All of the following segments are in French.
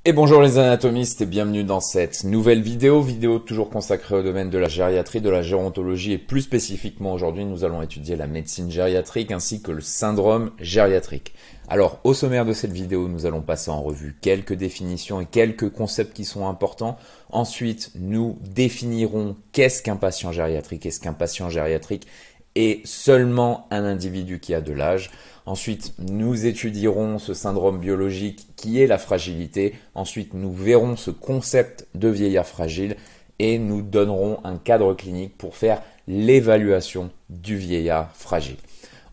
Et bonjour les anatomistes et bienvenue dans cette nouvelle vidéo toujours consacrée au domaine de la gériatrie, de la gérontologie et plus spécifiquement aujourd'hui nous allons étudier la médecine gériatrique ainsi que le syndrome gériatrique. Alors au sommaire de cette vidéo nous allons passer en revue quelques définitions et quelques concepts qui sont importants. Ensuite nous définirons qu'est-ce qu'un patient gériatrique, est-ce qu'un patient gériatrique est seulement un individu qui a de l'âge. Ensuite, nous étudierons ce syndrome biologique qui est la fragilité. Ensuite, nous verrons ce concept de vieillard fragile et nous donnerons un cadre clinique pour faire l'évaluation du vieillard fragile.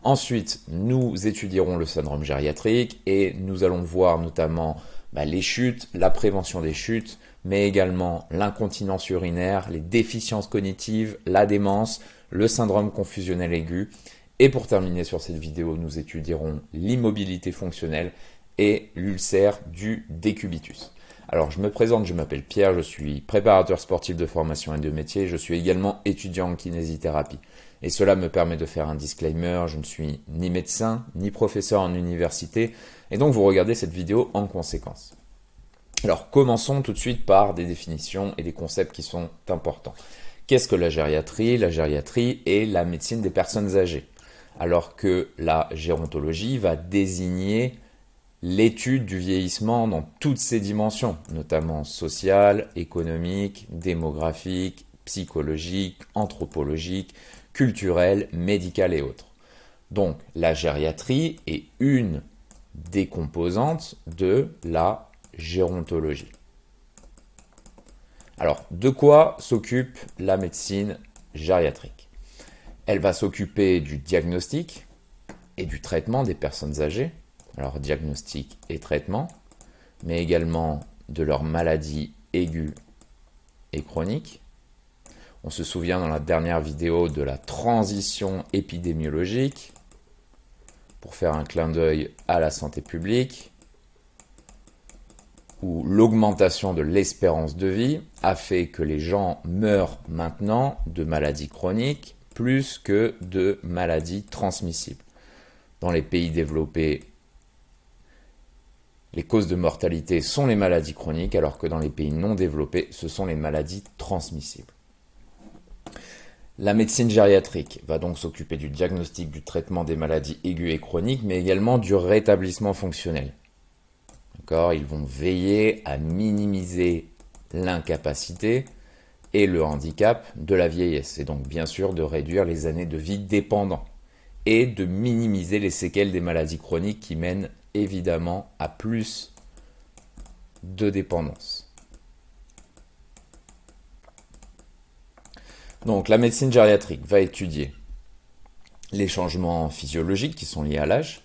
Ensuite, nous étudierons le syndrome gériatrique et nous allons voir notamment les chutes, la prévention des chutes, mais également l'incontinence urinaire, les déficiences cognitives, la démence, le syndrome confusionnel aigu. Et pour terminer sur cette vidéo, nous étudierons l'immobilité fonctionnelle et l'ulcère du décubitus. Alors, je me présente, je m'appelle Pierre, je suis préparateur sportif de formation et de métier, je suis également étudiant en kinésithérapie. Et cela me permet de faire un disclaimer, je ne suis ni médecin, ni professeur en université, et donc vous regardez cette vidéo en conséquence. Alors, commençons tout de suite par des définitions et des concepts qui sont importants. Qu'est-ce que la gériatrie? La gériatrie est la médecine des personnes âgées, alors que la gérontologie va désigner l'étude du vieillissement dans toutes ses dimensions, notamment sociale, économique, démographique, psychologique, anthropologique, culturelle, médicale et autres. Donc la gériatrie est une des composantes de la gérontologie. Alors, de quoi s'occupe la médecine gériatrique? Elle va s'occuper du diagnostic et du traitement des personnes âgées. Alors, diagnostic et traitement, mais également de leurs maladies aiguës et chroniques. On se souvient dans la dernière vidéo de la transition épidémiologique pour faire un clin d'œil à la santé publique, où l'augmentation de l'espérance de vie a fait que les gens meurent maintenant de maladies chroniques plus que de maladies transmissibles. Dans les pays développés, les causes de mortalité sont les maladies chroniques, alors que dans les pays non développés, ce sont les maladies transmissibles. La médecine gériatrique va donc s'occuper du diagnostic, du traitement des maladies aiguës et chroniques, mais également du rétablissement fonctionnel. Ils vont veiller à minimiser l'incapacité et le handicap de la vieillesse, et donc bien sûr de réduire les années de vie dépendant et de minimiser les séquelles des maladies chroniques qui mènent évidemment à plus de dépendance. Donc la médecine gériatrique va étudier les changements physiologiques qui sont liés à l'âge.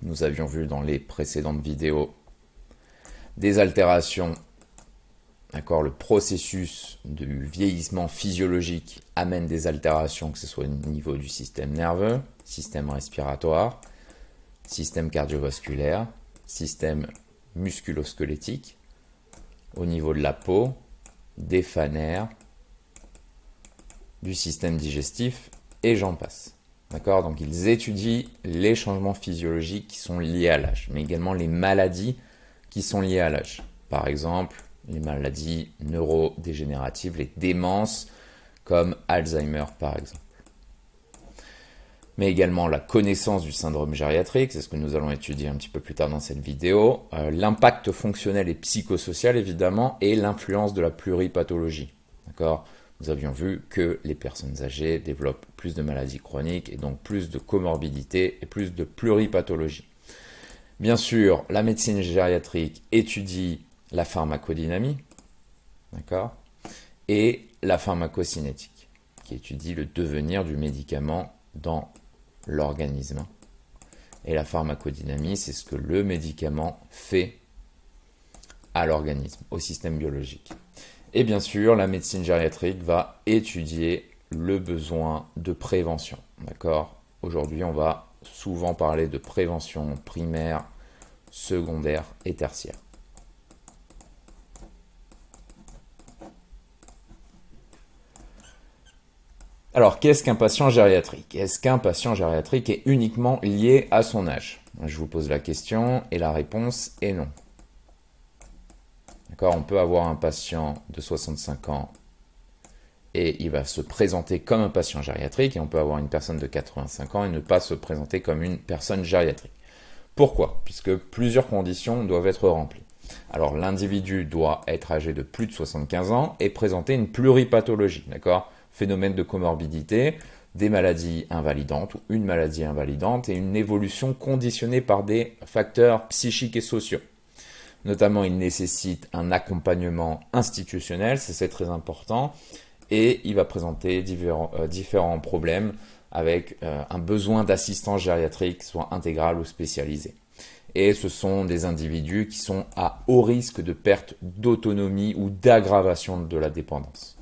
Nous avions vu dans les précédentes vidéos des altérations. Le processus du vieillissement physiologique amène des altérations, que ce soit au niveau du système nerveux, système respiratoire, système cardiovasculaire, système musculo-squelettique, au niveau de la peau, des fanères, du système digestif, et j'en passe. Donc ils étudient les changements physiologiques qui sont liés à l'âge, mais également les maladies qui sont liées à l'âge. Par exemple, les maladies neurodégénératives, les démences, comme Alzheimer par exemple. Mais également la connaissance du syndrome gériatrique, c'est ce que nous allons étudier un petit peu plus tard dans cette vidéo, l'impact fonctionnel et psychosocial évidemment, et l'influence de la pluripathologie. Nous avions vu que les personnes âgées développent plus de maladies chroniques et donc plus de comorbidités et plus de pluripathologie. Bien sûr, la médecine gériatrique étudie la pharmacodynamie, et la pharmacocinétique, qui étudie le devenir du médicament dans l'organisme. Et la pharmacodynamie, c'est ce que le médicament fait à l'organisme, au système biologique. Et bien sûr, la médecine gériatrique va étudier le besoin de prévention. Aujourd'hui, on va souvent parler de prévention primaire, secondaire et tertiaire. Alors, qu'est-ce qu'un patient gériatrique? Est-ce qu'un patient gériatrique est uniquement lié à son âge? Je vous pose la question et la réponse est non. D'accord, on peut avoir un patient de 65 ans et il va se présenter comme un patient gériatrique, et on peut avoir une personne de 85 ans et ne pas se présenter comme une personne gériatrique. Pourquoi? Puisque plusieurs conditions doivent être remplies. Alors l'individu doit être âgé de plus de 75 ans et présenter une pluripathologie, d'accord? Phénomène de comorbidité, des maladies invalidantes ou une maladie invalidante et une évolution conditionnée par des facteurs psychiques et sociaux. Notamment, il nécessite un accompagnement institutionnel, c'est très important, et il va présenter différents problèmes avec un besoin d'assistance gériatrique, soit intégrale ou spécialisée. Et ce sont des individus qui sont à haut risque de perte d'autonomie ou d'aggravation de la dépendance.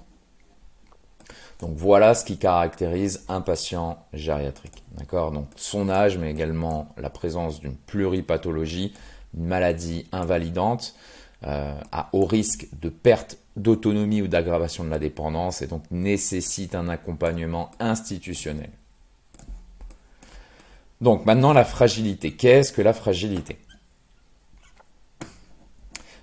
Donc voilà ce qui caractérise un patient gériatrique. D'accord? Donc son âge, mais également la présence d'une pluripathologie, une maladie invalidante, à haut risque de perte d'autonomie ou d'aggravation de la dépendance et donc nécessite un accompagnement institutionnel. Donc maintenant la fragilité. Qu'est-ce que la fragilité?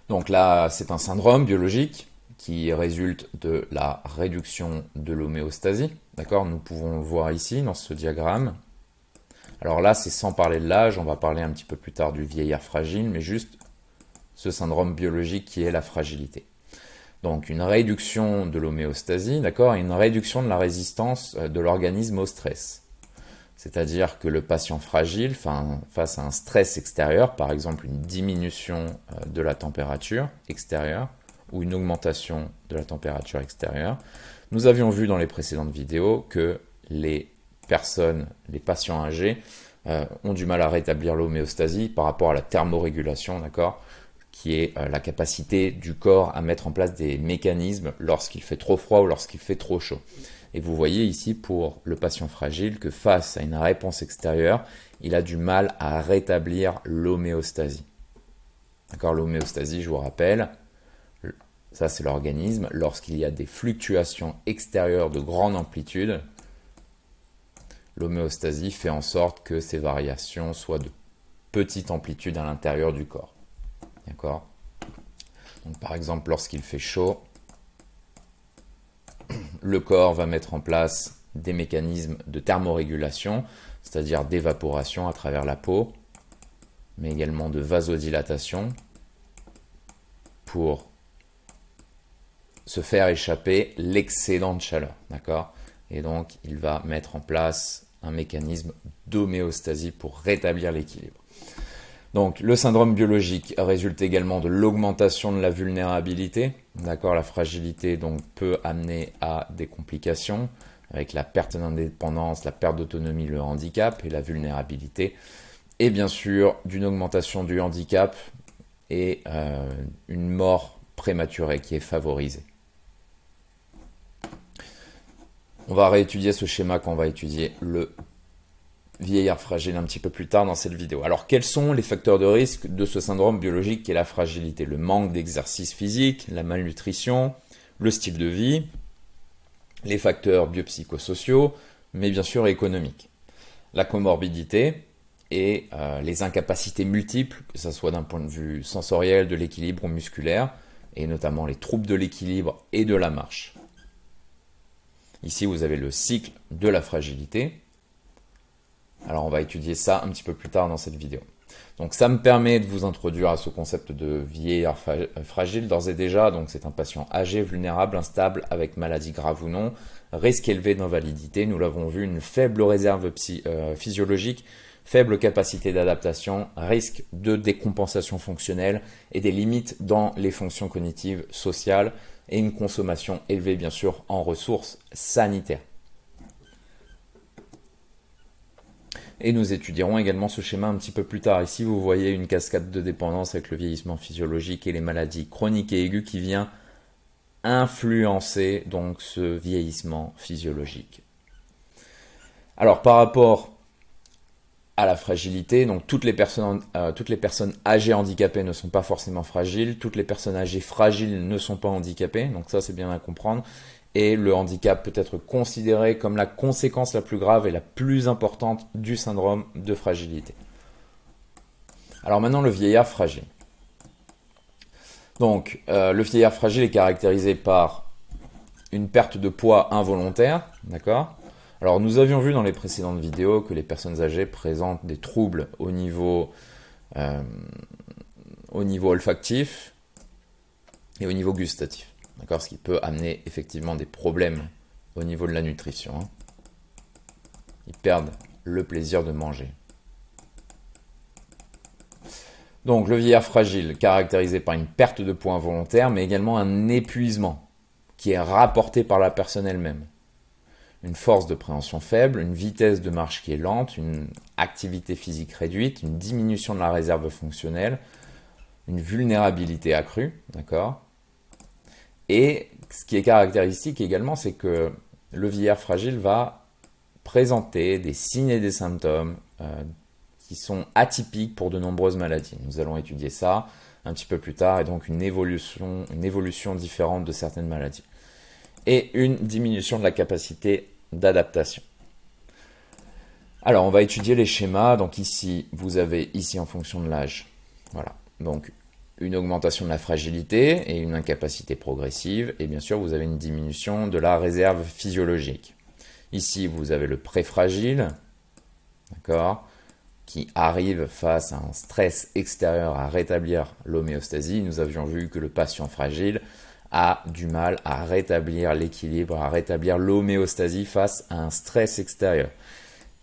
Donc là, c'est un syndrome biologique qui résulte de la réduction de l'homéostasie. D'accord? Nous pouvons le voir ici dans ce diagramme. Alors là, c'est sans parler de l'âge, on va parler un petit peu plus tard du vieillard fragile, mais juste ce syndrome biologique qui est la fragilité. Donc une réduction de l'homéostasie, d'accord, et une réduction de la résistance de l'organisme au stress. C'est-à-dire que le patient fragile, face à un stress extérieur, par exemple une diminution de la température extérieure ou une augmentation de la température extérieure, nous avions vu dans les précédentes vidéos que les patients âgés ont du mal à rétablir l'homéostasie par rapport à la thermorégulation, d'accord, qui est la capacité du corps à mettre en place des mécanismes lorsqu'il fait trop froid ou lorsqu'il fait trop chaud. Et vous voyez ici pour le patient fragile que face à une réponse extérieure, il a du mal à rétablir l'homéostasie. D'accord, l'homéostasie, je vous rappelle, ça c'est l'organisme. Lorsqu'il y a des fluctuations extérieures de grande amplitude, l'homéostasie fait en sorte que ces variations soient de petite amplitude à l'intérieur du corps. D'accord? Donc par exemple, lorsqu'il fait chaud, le corps va mettre en place des mécanismes de thermorégulation, c'est-à-dire d'évaporation à travers la peau, mais également de vasodilatation pour se faire échapper l'excédent de chaleur. D'accord? Et donc, il va mettre en place un mécanisme d'homéostasie pour rétablir l'équilibre. Donc, le syndrome biologique résulte également de l'augmentation de la vulnérabilité. D'accord, la fragilité donc, peut amener à des complications avec la perte d'indépendance, la perte d'autonomie, le handicap et la vulnérabilité. Et bien sûr, d'une augmentation du handicap et une mort prématurée qui est favorisée. On va réétudier ce schéma quand on va étudier le vieillard fragile un petit peu plus tard dans cette vidéo. Alors, quels sont les facteurs de risque de ce syndrome biologique qui est la fragilité? Le manque d'exercice physique, la malnutrition, le style de vie, les facteurs biopsychosociaux, mais bien sûr économiques. La comorbidité et les incapacités multiples, que ce soit d'un point de vue sensoriel, de l'équilibre ou musculaire, et notamment les troubles de l'équilibre et de la marche. Ici, vous avez le cycle de la fragilité. Alors, on va étudier ça un petit peu plus tard dans cette vidéo. Donc, ça me permet de vous introduire à ce concept de vieillard fragile d'ores et déjà. Donc, c'est un patient âgé, vulnérable, instable, avec maladie grave ou non, risque élevé d'invalidité. Nous l'avons vu, une faible réserve physiologique, faible capacité d'adaptation, risque de décompensation fonctionnelle et des limites dans les fonctions cognitives, sociales et une consommation élevée, bien sûr, en ressources sanitaires. Et nous étudierons également ce schéma un petit peu plus tard. Ici, vous voyez une cascade de dépendance avec le vieillissement physiologique et les maladies chroniques et aiguës qui vient influencer donc ce vieillissement physiologique. Alors, par rapport à la fragilité, donc toutes les personnes âgées handicapées ne sont pas forcément fragiles, toutes les personnes âgées fragiles ne sont pas handicapées, donc ça c'est bien à comprendre. Et le handicap peut être considéré comme la conséquence la plus grave et la plus importante du syndrome de fragilité. Alors maintenant, le vieillard fragile. Donc, le vieillard fragile est caractérisé par une perte de poids involontaire, d'accord? Alors, nous avions vu dans les précédentes vidéos que les personnes âgées présentent des troubles au niveau olfactif et au niveau gustatif, d'accord? Ce qui peut amener effectivement des problèmes au niveau de la nutrition, hein. Ils perdent le plaisir de manger. Donc, le vieillard fragile, caractérisé par une perte de poids involontaire, mais également un épuisement qui est rapporté par la personne elle-même. Une force de préhension faible, une vitesse de marche qui est lente, une activité physique réduite, une diminution de la réserve fonctionnelle, une vulnérabilité accrue, d'accord? Et ce qui est caractéristique également, c'est que le vieillard fragile va présenter des signes et des symptômes qui sont atypiques pour de nombreuses maladies. Nous allons étudier ça un petit peu plus tard, et donc une évolution différente de certaines maladies. Et une diminution de la capacité d'adaptation. Alors, on va étudier les schémas. Donc ici, vous avez ici en fonction de l'âge, voilà, donc une augmentation de la fragilité et une incapacité progressive. Et bien sûr, vous avez une diminution de la réserve physiologique. Ici, vous avez le préfragile, d'accord, qui arrive face à un stress extérieur à rétablir l'homéostasie. Nous avions vu que le patient fragile a du mal à rétablir l'équilibre, à rétablir l'homéostasie face à un stress extérieur.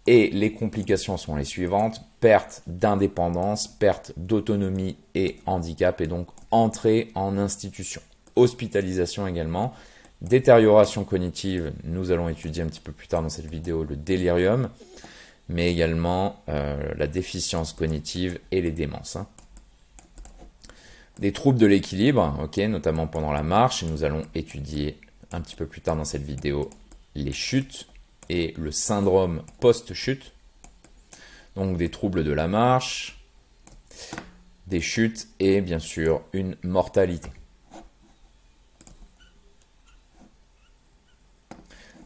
Et les complications sont les suivantes: perte d'indépendance, perte d'autonomie et handicap, et donc entrée en institution. Hospitalisation également, détérioration cognitive, nous allons étudier un petit peu plus tard dans cette vidéo le délirium, mais également la déficience cognitive et les démences, hein. Des troubles de l'équilibre, okay, notamment pendant la marche, et nous allons étudier un petit peu plus tard dans cette vidéo les chutes et le syndrome post-chute. Donc des troubles de la marche, des chutes et bien sûr une mortalité.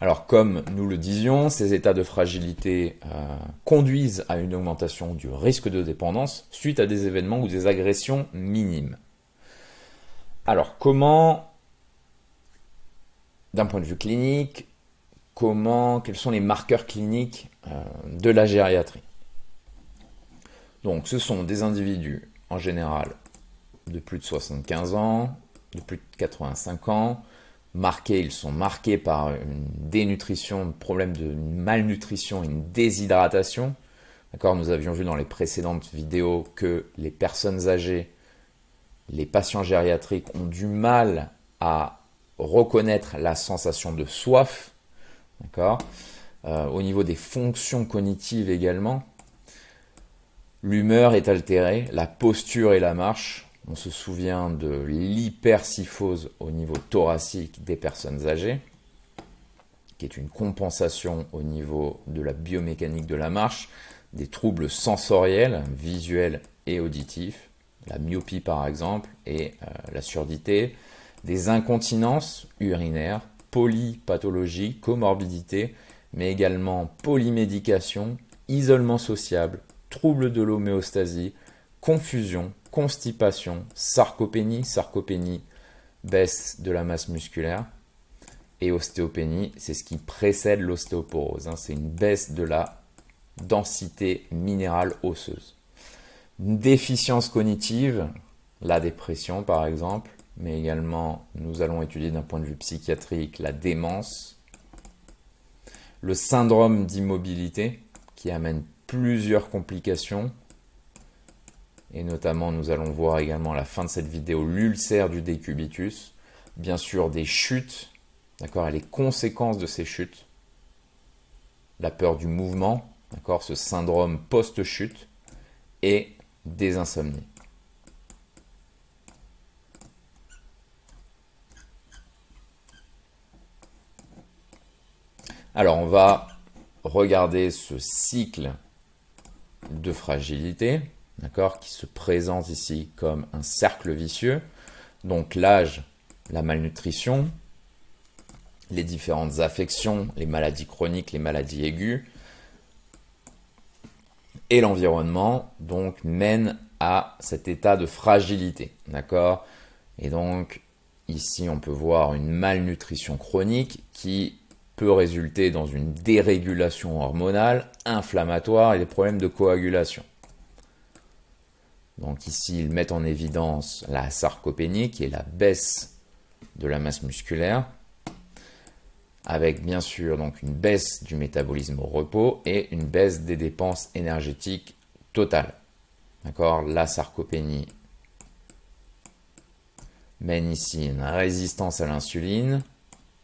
Alors, comme nous le disions, ces états de fragilité conduisent à une augmentation du risque de dépendance suite à des événements ou des agressions minimes. Alors, comment, d'un point de vue clinique, quels sont les marqueurs cliniques de la gériatrie? Donc, ce sont des individus, en général, de plus de 75 ans, de plus de 85 ans, ils sont marqués par une dénutrition, un problème de malnutrition, une déshydratation. D'accord, nous avions vu dans les précédentes vidéos que les personnes âgées, les patients gériatriques ont du mal à reconnaître la sensation de soif. D'accord, au niveau des fonctions cognitives également, l'humeur est altérée, la posture et la marche. On se souvient de l'hypersyphose au niveau thoracique des personnes âgées, qui est une compensation au niveau de la biomécanique de la marche, des troubles sensoriels, visuels et auditifs, la myopie par exemple, et la surdité, des incontinences urinaires, polypathologie, comorbidité, mais également polymédication, isolement sociable, troubles de l'homéostasie, confusion, constipation, sarcopénie, baisse de la masse musculaire, et ostéopénie, c'est ce qui précède l'ostéoporose, hein, c'est une baisse de la densité minérale osseuse. Une déficience cognitive, la dépression par exemple, mais également nous allons étudier d'un point de vue psychiatrique la démence, le syndrome d'immobilité qui amène plusieurs complications. Et notamment, nous allons voir également à la fin de cette vidéo l'ulcère du décubitus, bien sûr des chutes, d'accord, et les conséquences de ces chutes, la peur du mouvement, d'accord, ce syndrome post-chute, et des insomnies. Alors, on va regarder ce cycle de fragilité, d'accord, qui se présente ici comme un cercle vicieux. Donc l'âge, la malnutrition, les différentes affections, les maladies chroniques, les maladies aiguës, et l'environnement, donc, mène à cet état de fragilité, d'accord. Et donc, ici, on peut voir une malnutrition chronique qui peut résulter dans une dérégulation hormonale, inflammatoire et des problèmes de coagulation. Donc ici, ils mettent en évidence la sarcopénie, qui est la baisse de la masse musculaire, avec bien sûr donc une baisse du métabolisme au repos et une baisse des dépenses énergétiques totales. D'accord? La sarcopénie mène ici une résistance à l'insuline,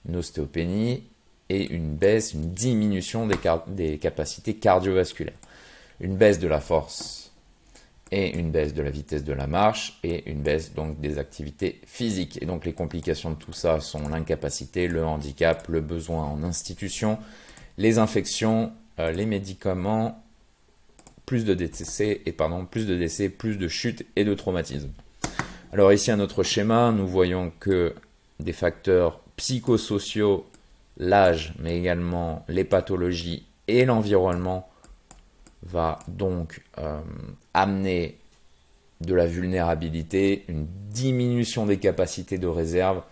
une ostéopénie et une baisse, une diminution des capacités cardiovasculaires. Une baisse de la force et une baisse de la vitesse de la marche et une baisse donc des activités physiques. Et donc les complications de tout ça sont l'incapacité, le handicap, le besoin en institution, les infections, les médicaments, plus de décès, plus de chutes et de traumatismes. Alors ici un autre schéma, nous voyons que des facteurs psychosociaux, l'âge, mais également les pathologies et l'environnement va donc amener de la vulnérabilité, une diminution des capacités de réserve,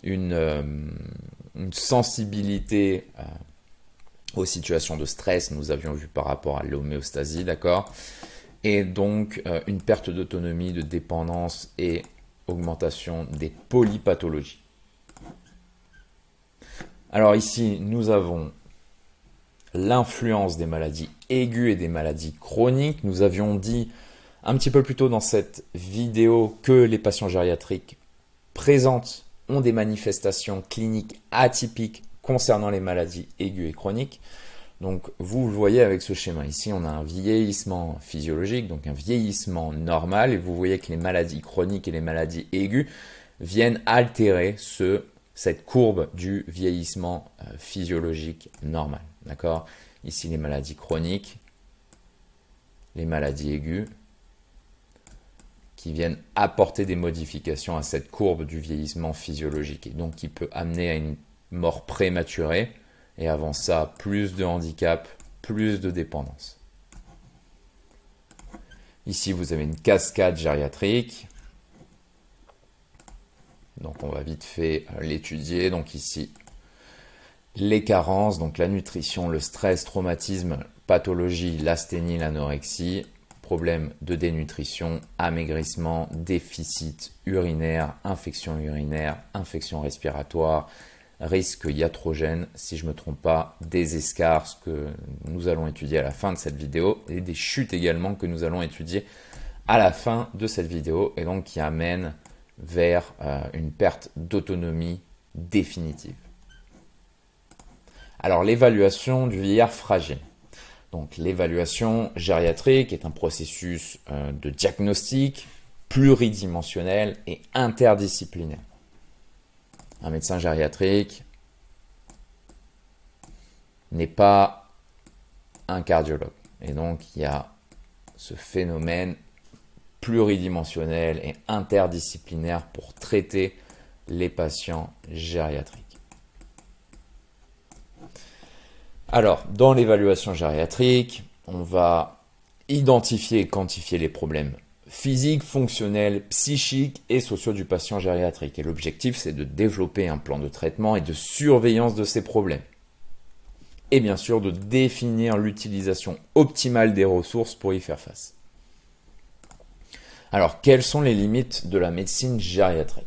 une sensibilité aux situations de stress, nous avions vu par rapport à l'homéostasie, d'accord? Et donc une perte d'autonomie, de dépendance et augmentation des polypathologies. Alors ici, nous avons l'influence des maladies aiguës et des maladies chroniques. Nous avions dit un petit peu plus tôt dans cette vidéo que les patients gériatriques ont des manifestations cliniques atypiques concernant les maladies aiguës et chroniques. Donc vous le voyez avec ce schéma. Ici, on a un vieillissement physiologique, donc un vieillissement normal. Et vous voyez que les maladies chroniques et les maladies aiguës viennent altérer cette courbe du vieillissement physiologique normal. D'accord? Ici, les maladies chroniques, les maladies aiguës, qui viennent apporter des modifications à cette courbe du vieillissement physiologique. Et donc, qui peut amener à une mort prématurée. Et avant ça, plus de handicap, plus de dépendance. Ici, vous avez une cascade gériatrique. Donc, on va vite fait l'étudier. Donc ici, les carences, donc la nutrition, le stress, traumatisme, pathologie, l'asthénie, l'anorexie, problème de dénutrition, amaigrissement, déficit urinaire, infection respiratoire, risque iatrogène, si je ne me trompe pas, des escarres, ce que nous allons étudier à la fin de cette vidéo, et des chutes également que nous allons étudier à la fin de cette vidéo, et donc qui amènent vers une perte d'autonomie définitive. Alors l'évaluation du vieillard fragile. Donc l'évaluation gériatrique est un processus de diagnostic pluridimensionnel et interdisciplinaire. Un médecin gériatrique n'est pas un cardiologue. Et donc il y a ce phénomène pluridimensionnel et interdisciplinaire pour traiter les patients gériatriques. Alors, dans l'évaluation gériatrique, on va identifier et quantifier les problèmes physiques, fonctionnels, psychiques et sociaux du patient gériatrique. Et l'objectif, c'est de développer un plan de traitement et de surveillance de ces problèmes. Et bien sûr, de définir l'utilisation optimale des ressources pour y faire face. Alors, quelles sont les limites de la médecine gériatrique ?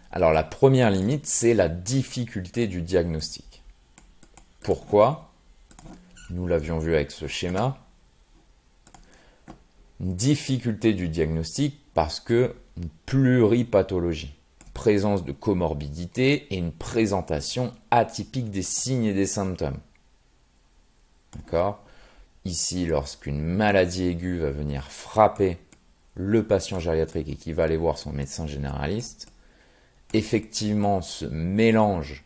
Alors la première limite, c'est la difficulté du diagnostic. Pourquoi? Nous l'avions vu avec ce schéma. Une difficulté du diagnostic parce que une pluripathologie, présence de comorbidité et une présentation atypique des signes et des symptômes. D'accord? Ici, lorsqu'une maladie aiguë va venir frapper le patient gériatrique et qu'il va aller voir son médecin généraliste, effectivement, ce mélange,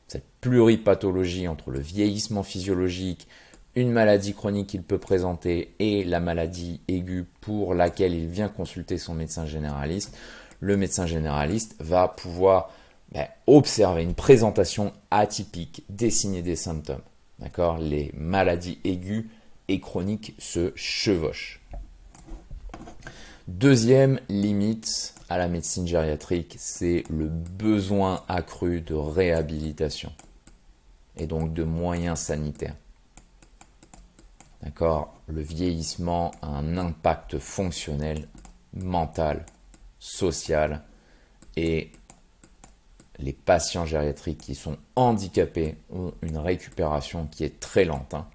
cette pluripathologie entre le vieillissement physiologique, une maladie chronique qu'il peut présenter et la maladie aiguë pour laquelle il vient consulter son médecin généraliste, le médecin généraliste va pouvoir observer une présentation atypique des signes et des symptômes. D'accord ? Les maladies aiguës et chroniques se chevauchent. Deuxième limite à la médecine gériatrique, c'est le besoin accru de réhabilitation et donc de moyens sanitaires. D'accord? Le vieillissement a un impact fonctionnel, mental, social, et les patients gériatriques qui sont handicapés ont une récupération qui est très lente, hein.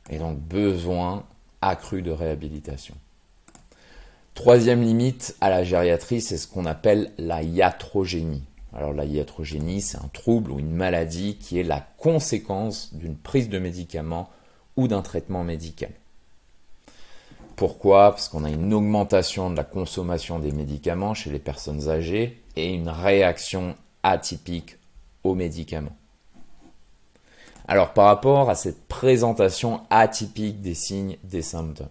Et donc besoin accru de réhabilitation. Troisième limite à la gériatrie, c'est ce qu'on appelle la iatrogénie. Alors la iatrogénie, c'est un trouble ou une maladie qui est la conséquence d'une prise de médicaments ou d'un traitement médical. Pourquoi? Parce qu'on a une augmentation de la consommation des médicaments chez les personnes âgées et une réaction atypique aux médicaments. Alors par rapport à cette présentation atypique des signes, des symptômes.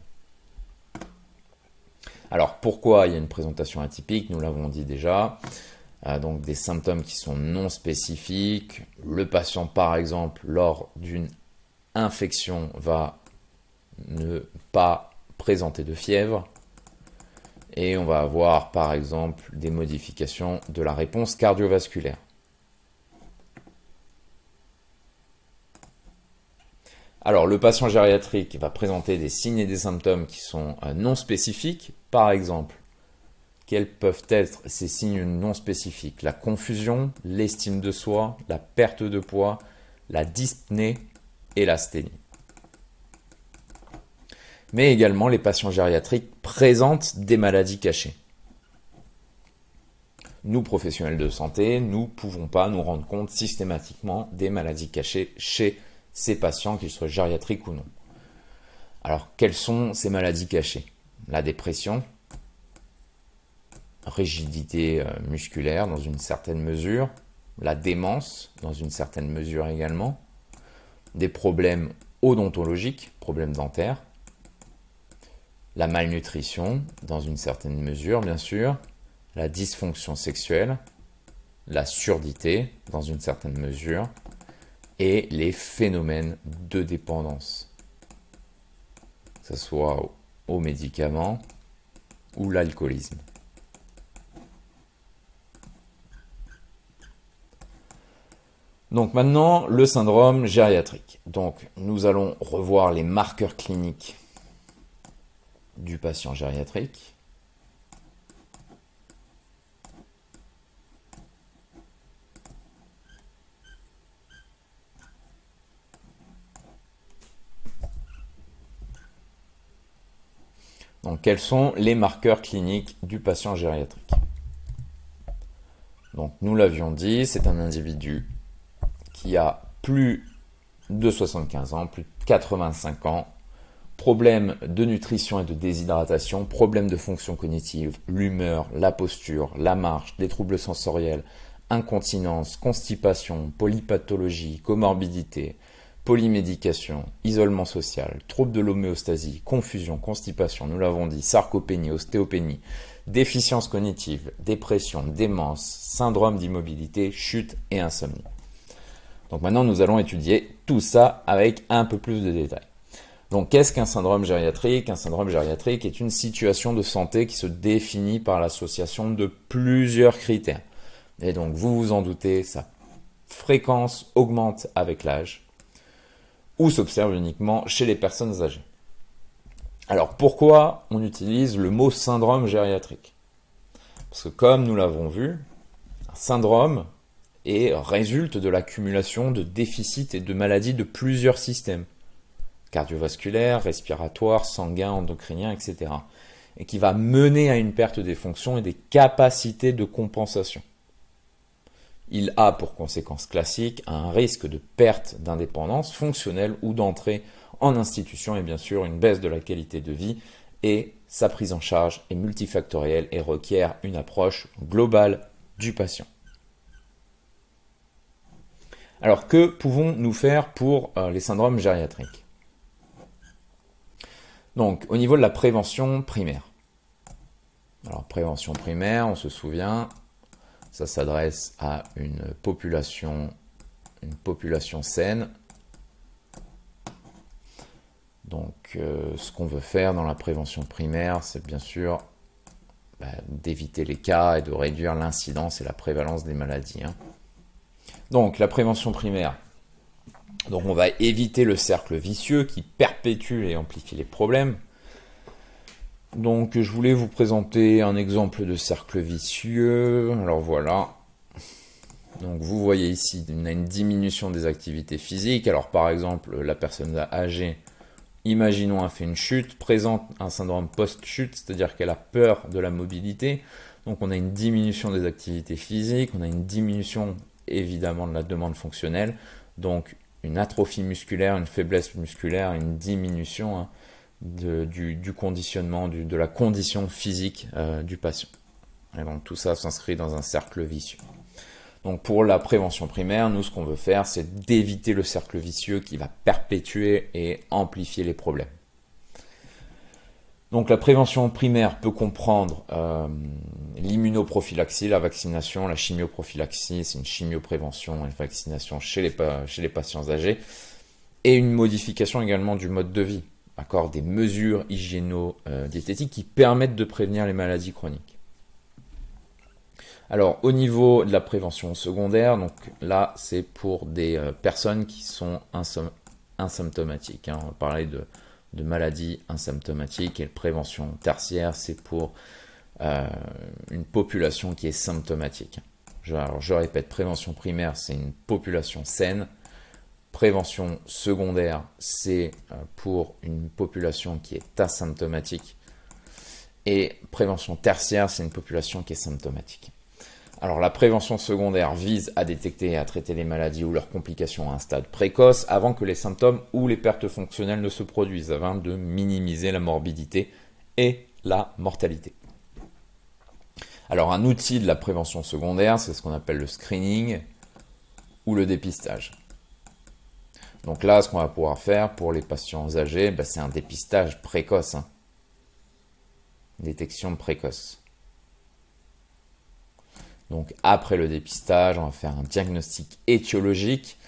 Alors pourquoi il y a une présentation atypique? Nous l'avons dit déjà. Donc des symptômes qui sont non spécifiques. Le patient par exemple lors d'une infection va ne pas présenter de fièvre. Et on va avoir par exemple des modifications de la réponse cardiovasculaire. Alors, le patient gériatrique va présenter des signes et des symptômes qui sont non spécifiques. Par exemple, quels peuvent être ces signes non spécifiques? La confusion, l'estime de soi, la perte de poids, la dyspnée et l'asthénie. Mais également, les patients gériatriques présentent des maladies cachées. Nous, professionnels de santé, nous ne pouvons pas nous rendre compte systématiquement des maladies cachées chez ces patients, qu'ils soient gériatriques ou non. Alors, quelles sont ces maladies cachées? La dépression, rigidité musculaire dans une certaine mesure, la démence dans une certaine mesure également, des problèmes odontologiques, problèmes dentaires, la malnutrition dans une certaine mesure bien sûr, la dysfonction sexuelle, la surdité dans une certaine mesure, et les phénomènes de dépendance, que ce soit aux médicaments ou l'alcoolisme. Donc maintenant, le syndrome gériatrique. Donc nous allons revoir les marqueurs cliniques du patient gériatrique. Donc, quels sont les marqueurs cliniques du patient gériatrique? Donc, nous l'avions dit, c'est un individu qui a plus de 75 ans, plus de 85 ans, problème de nutrition et de déshydratation, problème de fonction cognitive, l'humeur, la posture, la marche, des troubles sensoriels, incontinence, constipation, polypathologie, comorbidité, polymédication, isolement social, troubles de l'homéostasie, confusion, constipation, nous l'avons dit, sarcopénie, ostéopénie, déficience cognitive, dépression, démence, syndrome d'immobilité, chute et insomnie. Donc maintenant, nous allons étudier tout ça avec un peu plus de détails. Donc qu'est-ce qu'un syndrome gériatrique? Un syndrome gériatrique est une situation de santé qui se définit par l'association de plusieurs critères. Et donc vous vous en doutez, sa fréquence augmente avec l'âge, ou s'observe uniquement chez les personnes âgées. Alors pourquoi on utilise le mot syndrome gériatrique? Parce que comme nous l'avons vu, un syndrome résulte de l'accumulation de déficits et de maladies de plusieurs systèmes, cardiovasculaires, respiratoires, sanguins, endocriniens, etc. Et qui va mener à une perte des fonctions et des capacités de compensation. Il a pour conséquence classique un risque de perte d'indépendance fonctionnelle ou d'entrée en institution et bien sûr une baisse de la qualité de vie, et sa prise en charge est multifactorielle et requiert une approche globale du patient. Alors que pouvons-nous faire pour les syndromes gériatriques? Donc au niveau de la prévention primaire. Alors prévention primaire, on se souvient, ça s'adresse à une population saine, Donc, ce qu'on veut faire dans la prévention primaire, c'est bien sûr d'éviter les cas et de réduire l'incidence et la prévalence des maladies. Donc, la prévention primaire. Donc, on va éviter le cercle vicieux qui perpétue et amplifie les problèmes. Donc, je voulais vous présenter un exemple de cercle vicieux. Alors, voilà. Donc, vous voyez ici, on a une diminution des activités physiques. Alors, par exemple, la personne âgée, imaginons, a fait une chute, présente un syndrome post-chute, c'est-à-dire qu'elle a peur de la mobilité. Donc, on a une diminution des activités physiques, on a une diminution, évidemment, de la demande fonctionnelle. Donc, une atrophie musculaire, une faiblesse musculaire, une diminution du conditionnement, de la condition physique du patient. Et donc, tout ça s'inscrit dans un cercle vicieux. Donc pour la prévention primaire, nous ce qu'on veut faire, c'est d'éviter le cercle vicieux qui va perpétuer et amplifier les problèmes. Donc la prévention primaire peut comprendre l'immunoprophylaxie, la vaccination, la chimioprophylaxie, c'est une chimioprévention et vaccination chez les patients âgés, et une modification également du mode de vie, des mesures hygiéno-diététiques qui permettent de prévenir les maladies chroniques. Alors, au niveau de la prévention secondaire, donc là, c'est pour des personnes qui sont asymptomatiques. On va parler de maladies asymptomatiques, et la prévention tertiaire, c'est pour une population qui est symptomatique. Alors, je répète, prévention primaire, c'est une population saine. Prévention secondaire, c'est pour une population qui est asymptomatique. Et prévention tertiaire, c'est une population qui est symptomatique. Alors la prévention secondaire vise à détecter et à traiter les maladies ou leurs complications à un stade précoce avant que les symptômes ou les pertes fonctionnelles ne se produisent, afin de minimiser la morbidité et la mortalité. Alors un outil de la prévention secondaire, c'est ce qu'on appelle le screening ou le dépistage. Donc là, ce qu'on va pouvoir faire pour les patients âgés, c'est un dépistage précoce. Détection précoce. Donc après le dépistage, on va faire un diagnostic étiologique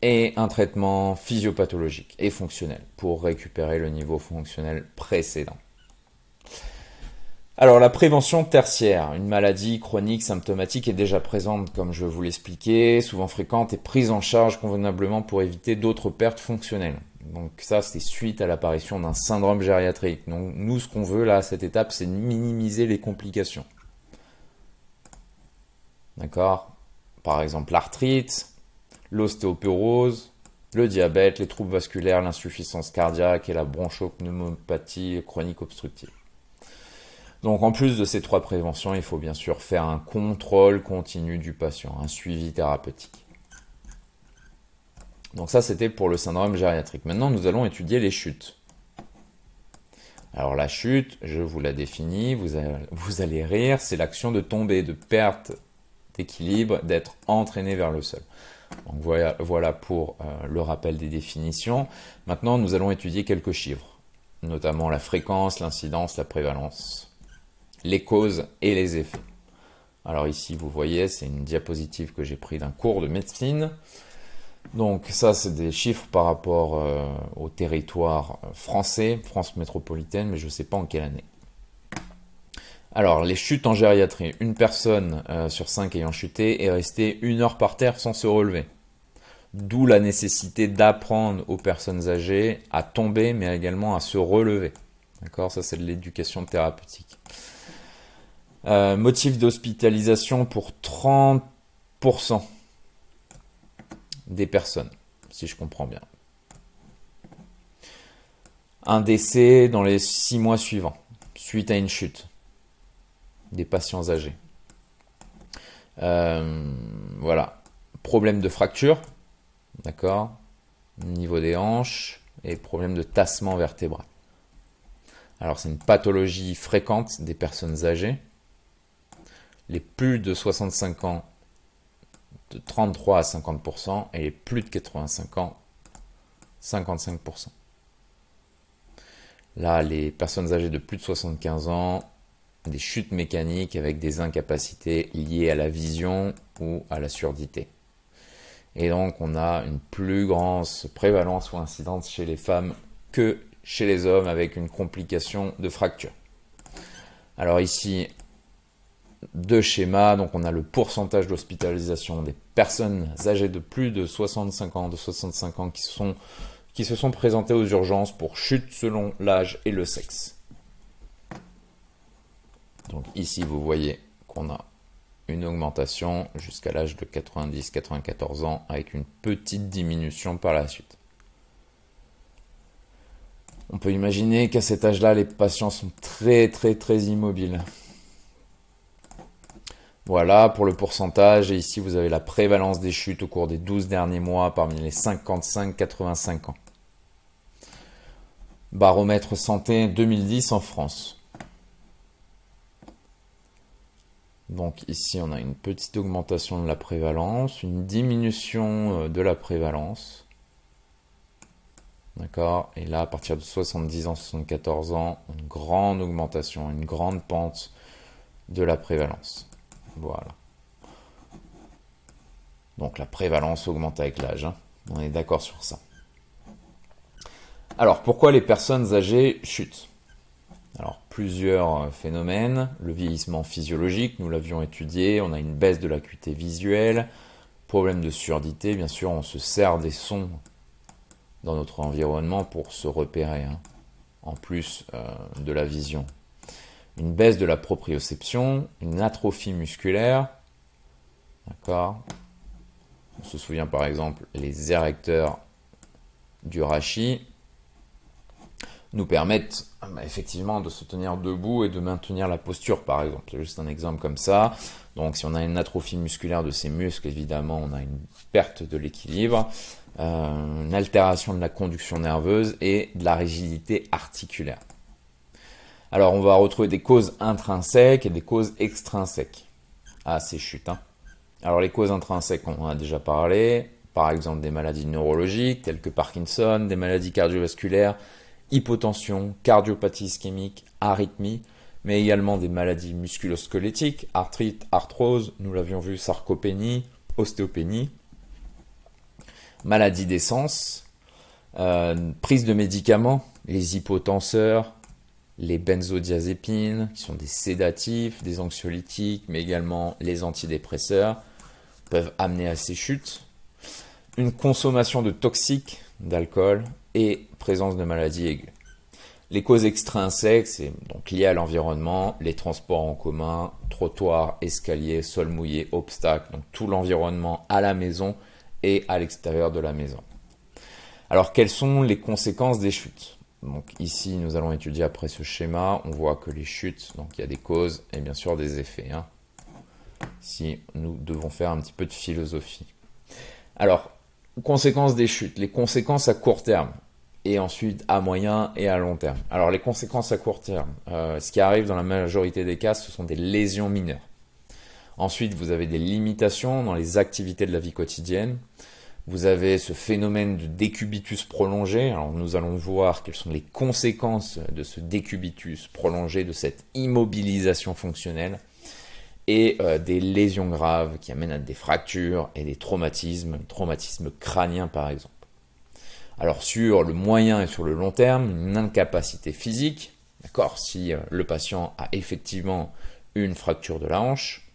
et un traitement physiopathologique et fonctionnel pour récupérer le niveau fonctionnel précédent. Alors la prévention tertiaire, une maladie chronique symptomatique est déjà présente comme je vous l'expliquais, souvent fréquente et prise en charge convenablement pour éviter d'autres pertes fonctionnelles. Donc ça c'est suite à l'apparition d'un syndrome gériatrique. Donc nous ce qu'on veut là à cette étape c'est de minimiser les complications. D'accord? Par exemple l'arthrite, l'ostéoporose, le diabète, les troubles vasculaires, l'insuffisance cardiaque et la bronchopneumopathie chronique obstructive. Donc en plus de ces trois préventions, il faut bien sûr faire un contrôle continu du patient, un suivi thérapeutique. Donc ça c'était pour le syndrome gériatrique. Maintenant nous allons étudier les chutes. Alors la chute, je vous la définis, vous allez rire, c'est l'action de tomber, de perte d'équilibre, d'être entraîné vers le sol. Donc voilà pour le rappel des définitions. Maintenant, nous allons étudier quelques chiffres, notamment la fréquence, l'incidence, la prévalence, les causes et les effets. Alors ici, vous voyez, c'est une diapositive que j'ai prise d'un cours de médecine. Donc ça, c'est des chiffres par rapport au territoire français, France métropolitaine, mais je ne sais pas en quelle année. Alors, les chutes en gériatrie. Une personne sur 5 ayant chuté est restée 1 heure par terre sans se relever. D'où la nécessité d'apprendre aux personnes âgées à tomber, mais également à se relever. D'accord? Ça, c'est de l'éducation thérapeutique. Motif d'hospitalisation pour 30% des personnes, si je comprends bien. Un décès dans les 6 mois suivants, suite à une chute. Des patients âgés. Voilà. Problème de fracture. D'accord. Niveau des hanches. Et problème de tassement vertébral. Alors, c'est une pathologie fréquente des personnes âgées. Les plus de 65 ans, de 33 à 50%. Et les plus de 85 ans, 55%. Là, les personnes âgées de plus de 75 ans, des chutes mécaniques avec des incapacités liées à la vision ou à la surdité. Et donc, on a une plus grande prévalence ou incidence chez les femmes que chez les hommes avec une complication de fracture. Alors ici, deux schémas. Donc on a le pourcentage d'hospitalisation des personnes âgées de plus de 65 ans, qui se sont présentées aux urgences pour chute selon l'âge et le sexe. Donc ici, vous voyez qu'on a une augmentation jusqu'à l'âge de 90-94 ans avec une petite diminution par la suite. On peut imaginer qu'à cet âge-là, les patients sont très immobiles. Voilà pour le pourcentage. Et ici, vous avez la prévalence des chutes au cours des 12 derniers mois parmi les 55-85 ans. Baromètre santé 2010 en France. Donc ici, on a une petite augmentation de la prévalence, une diminution de la prévalence. D'accord? Et là, à partir de 70 ans, 74 ans, une grande augmentation, une grande pente de la prévalence. Voilà. Donc la prévalence augmente avec l'âge, hein. On est d'accord sur ça. Alors, pourquoi les personnes âgées chutent? Alors, plusieurs phénomènes. Le vieillissement physiologique, nous l'avions étudié. On a une baisse de l'acuité visuelle. Problème de surdité, bien sûr, on se sert des sons dans notre environnement pour se repérer, hein, en plus de la vision. Une baisse de la proprioception, une atrophie musculaire. D'accord? On se souvient par exemple, les érecteurs du rachis nous permettent effectivement de se tenir debout et de maintenir la posture, par exemple. C'est juste un exemple comme ça. Donc si on a une atrophie musculaire de ces muscles, évidemment, on a une perte de l'équilibre, une altération de la conduction nerveuse et de la rigidité articulaire. Alors on va retrouver des causes intrinsèques et des causes extrinsèques à ces chutes, hein. Alors les causes intrinsèques, on en a déjà parlé, par exemple des maladies neurologiques telles que Parkinson, des maladies cardiovasculaires, hypotension, cardiopathie ischémique, arythmie, mais également des maladies musculosquelettiques, arthrite, arthrose, nous l'avions vu, sarcopénie, ostéopénie, maladies d'essence, prise de médicaments, les hypotenseurs, les benzodiazépines, qui sont des sédatifs, des anxiolytiques, mais également les antidépresseurs, peuvent amener à ces chutes. Une consommation de toxiques, d'alcool et présence de maladies aiguës. Les causes extrinsèques, c'est donc lié à l'environnement, les transports en commun, trottoirs, escaliers, sol mouillé, obstacles, donc tout l'environnement à la maison et à l'extérieur de la maison. Alors, quelles sont les conséquences des chutes? Donc ici, nous allons étudier après ce schéma. On voit que les chutes, donc il y a des causes et bien sûr des effets, hein. Ici, nous devons faire un petit peu de philosophie. Alors, conséquences des chutes, les conséquences à court terme et ensuite à moyen et à long terme. Alors les conséquences à court terme, ce qui arrive dans la majorité des cas, ce sont des lésions mineures. Ensuite, vous avez des limitations dans les activités de la vie quotidienne. Vous avez ce phénomène de décubitus prolongé. Alors nous allons voir quelles sont les conséquences de ce décubitus prolongé, de cette immobilisation fonctionnelle. Et des lésions graves qui amènent à des fractures et des traumatismes crâniens par exemple. Alors sur le moyen et sur le long terme, une incapacité physique, d'accord, si le patient a effectivement une fracture de la hanche,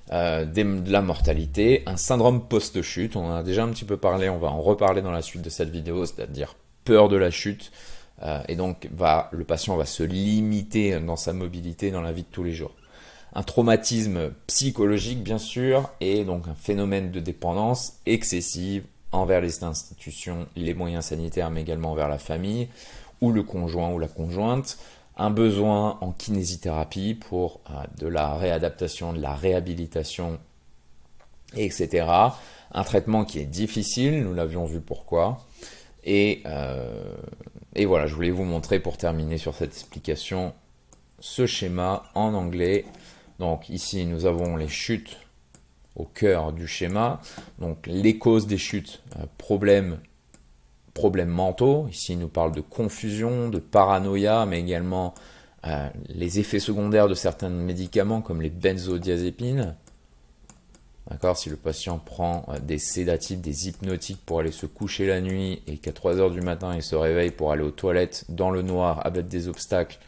de la mortalité, un syndrome post-chute, on en a déjà un petit peu parlé, on va en reparler dans la suite de cette vidéo, c'est-à-dire peur de la chute, et donc le patient va se limiter dans sa mobilité dans la vie de tous les jours. Un traumatisme psychologique, bien sûr, et donc un phénomène de dépendance excessive envers les institutions, les moyens sanitaires, mais également envers la famille, ou le conjoint ou la conjointe. Un besoin en kinésithérapie pour de la réadaptation, de la réhabilitation, etc. Un traitement qui est difficile, nous l'avions vu pourquoi. Et voilà, je voulais vous montrer pour terminer sur cette explication ce schéma en anglais. Donc ici, nous avons les chutes au cœur du schéma. Donc les causes des chutes, problèmes mentaux. Ici, il nous parle de confusion, de paranoïa, mais également les effets secondaires de certains médicaments comme les benzodiazépines. D'accord, si le patient prend des sédatifs, des hypnotiques pour aller se coucher la nuit et qu'à 3 heures du matin, il se réveille pour aller aux toilettes dans le noir avec des obstacles,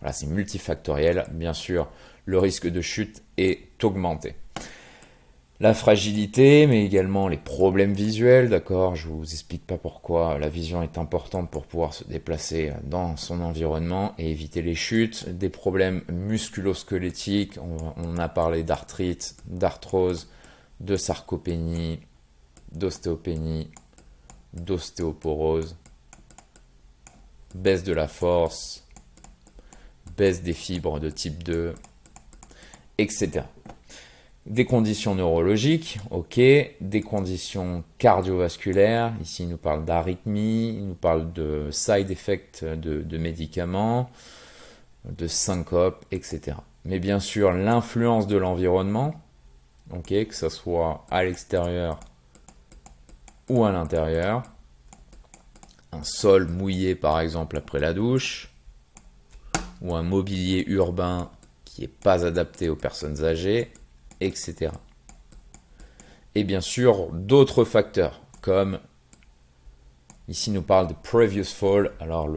voilà, c'est multifactoriel. Bien sûr, le risque de chute est augmenté. La fragilité, mais également les problèmes visuels, d'accord, je vous explique pas pourquoi la vision est importante pour pouvoir se déplacer dans son environnement et éviter les chutes. Des problèmes musculo-squelettiques, on a parlé d'arthrite, d'arthrose, de sarcopénie, d'ostéopénie, d'ostéoporose, baisse de la force, baisse des fibres de type 2, etc. Des conditions neurologiques, ok, des conditions cardiovasculaires, ici il nous parle d'arythmie, il nous parle de side effects de médicaments, de syncope, etc. Mais bien sûr, l'influence de l'environnement, ok, que ce soit à l'extérieur ou à l'intérieur, un sol mouillé par exemple après la douche, ou un mobilier urbain qui n'est pas adapté aux personnes âgées, etc. Et bien sûr, d'autres facteurs, comme ici nous parle de previous fall, alors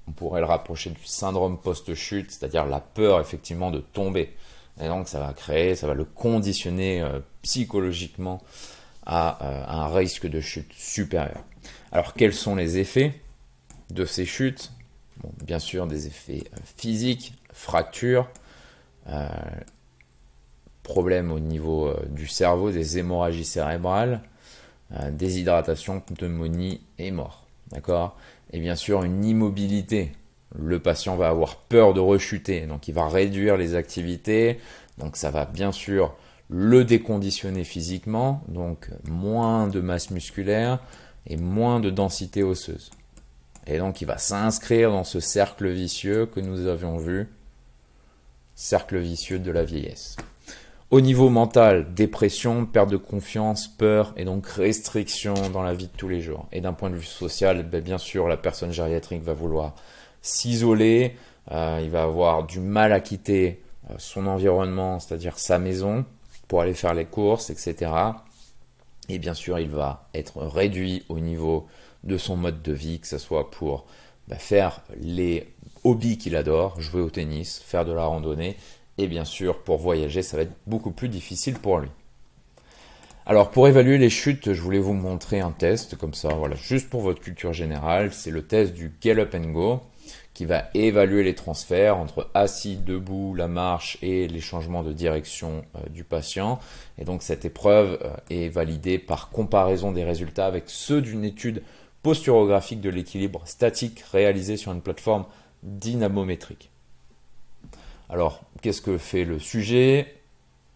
on pourrait le rapprocher du syndrome post-chute, c'est-à-dire la peur effectivement de tomber. Et donc ça va le conditionner psychologiquement à un risque de chute supérieur. Alors quels sont les effets de ces chutes? Bon, bien sûr des effets physiques, fractures, problèmes au niveau du cerveau, des hémorragies cérébrales, déshydratation, pneumonie et mort. D'accord? Et bien sûr, une immobilité. Le patient va avoir peur de rechuter, donc il va réduire les activités. Donc ça va bien sûr le déconditionner physiquement, donc moins de masse musculaire et moins de densité osseuse. Et donc il va s'inscrire dans ce cercle vicieux que nous avions vu, cercle vicieux de la vieillesse. Au niveau mental, dépression, perte de confiance, peur et donc restriction dans la vie de tous les jours. Et d'un point de vue social, bien sûr, la personne gériatrique va vouloir s'isoler, il va avoir du mal à quitter son environnement, c'est-à-dire sa maison, pour aller faire les courses, etc. Et bien sûr, il va être réduit au niveau de son mode de vie, que ce soit pour faire les hobbies qu'il adore, jouer au tennis, faire de la randonnée, et bien sûr, pour voyager, ça va être beaucoup plus difficile pour lui. Alors, pour évaluer les chutes, je voulais vous montrer un test, comme ça, voilà, juste pour votre culture générale. C'est le test du Get Up and Go, qui va évaluer les transferts entre assis, debout, la marche et les changements de direction du patient. Et donc, cette épreuve est validée par comparaison des résultats avec ceux d'une étude posturographique de l'équilibre statique réalisée sur une plateforme dynamométrique. Alors, qu'est-ce que fait le sujet?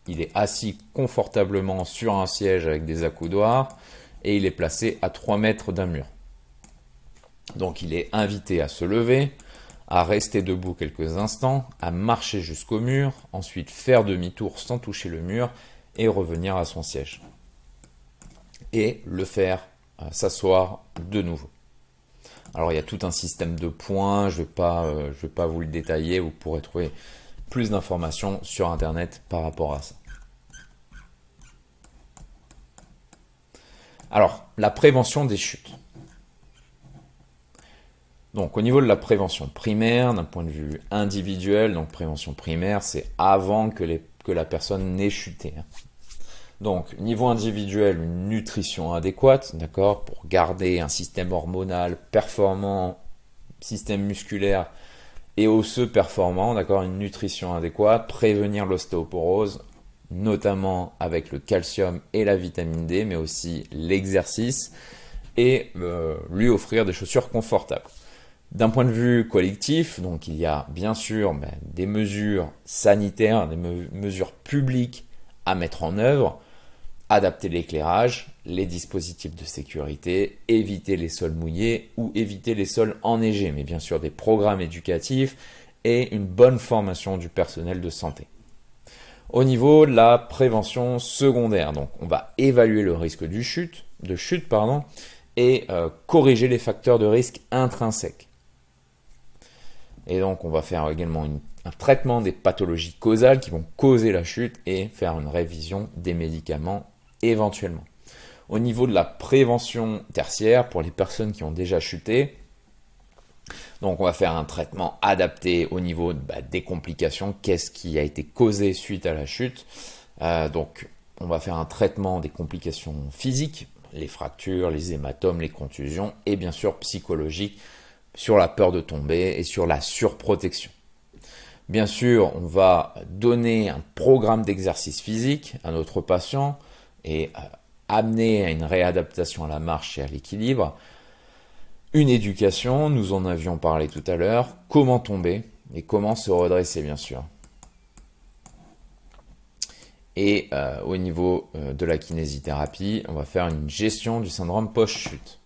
Il est assis confortablement sur un siège avec des accoudoirs et il est placé à 3 mètres d'un mur. Donc, il est invité à se lever, à rester debout quelques instants, à marcher jusqu'au mur, ensuite faire demi-tour sans toucher le mur et revenir à son siège. Et le faire s'asseoir de nouveau. Alors, il y a tout un système de points, je vais pas vous le détailler, vous pourrez trouver plus d'informations sur Internet par rapport à ça. Alors, la prévention des chutes. Donc, au niveau de la prévention primaire, d'un point de vue individuel, donc prévention primaire, c'est avant que la personne n'ait chuté. Donc, niveau individuel, une nutrition adéquate, d'accord, pour garder un système hormonal performant, système musculaire et osseux performant, d'accord, une nutrition adéquate, prévenir l'ostéoporose, notamment avec le calcium et la vitamine D, mais aussi l'exercice, et lui offrir des chaussures confortables. D'un point de vue collectif, donc il y a bien sûr des mesures sanitaires, des mesures publiques à mettre en œuvre, adapter l'éclairage, les dispositifs de sécurité, éviter les sols mouillés ou éviter les sols enneigés, mais bien sûr des programmes éducatifs et une bonne formation du personnel de santé. Au niveau de la prévention secondaire, donc on va évaluer le risque de chute, et corriger les facteurs de risque intrinsèques. Et donc, on va faire également un traitement des pathologies causales qui vont causer la chute et faire une révision des médicaments éventuellement. Au niveau de la prévention tertiaire, pour les personnes qui ont déjà chuté, donc on va faire un traitement adapté au niveau des complications, qu'est-ce qui a été causé suite à la chute. Donc on va faire un traitement des complications physiques, les fractures, les hématomes, les contusions, et bien sûr psychologiques, sur la peur de tomber et sur la surprotection. Bien sûr, on va donner un programme d'exercice physique à notre patient et amener à une réadaptation à la marche et à l'équilibre. Une éducation, nous en avions parlé tout à l'heure, comment tomber et comment se redresser bien sûr. Et au niveau de la kinésithérapie, on va faire une gestion du syndrome post-chute.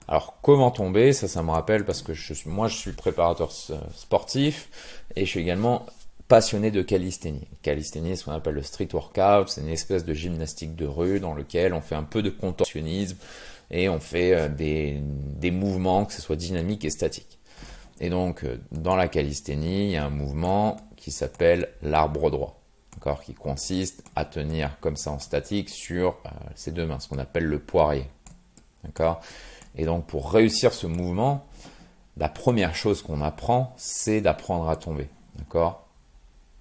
Alors comment tomber, ça me rappelle parce que moi je suis préparateur sportif et je suis également passionné de calisthénie. Calisthénie, c'est ce qu'on appelle le street workout, c'est une espèce de gymnastique de rue dans lequel on fait un peu de contorsionnisme et on fait des mouvements, que ce soit dynamique et statique. Et donc, dans la calisthénie, il y a un mouvement qui s'appelle l'arbre droit, qui consiste à tenir comme ça en statique sur ses deux mains, ce qu'on appelle le poirier. Et donc, pour réussir ce mouvement, la première chose qu'on apprend, c'est d'apprendre à tomber.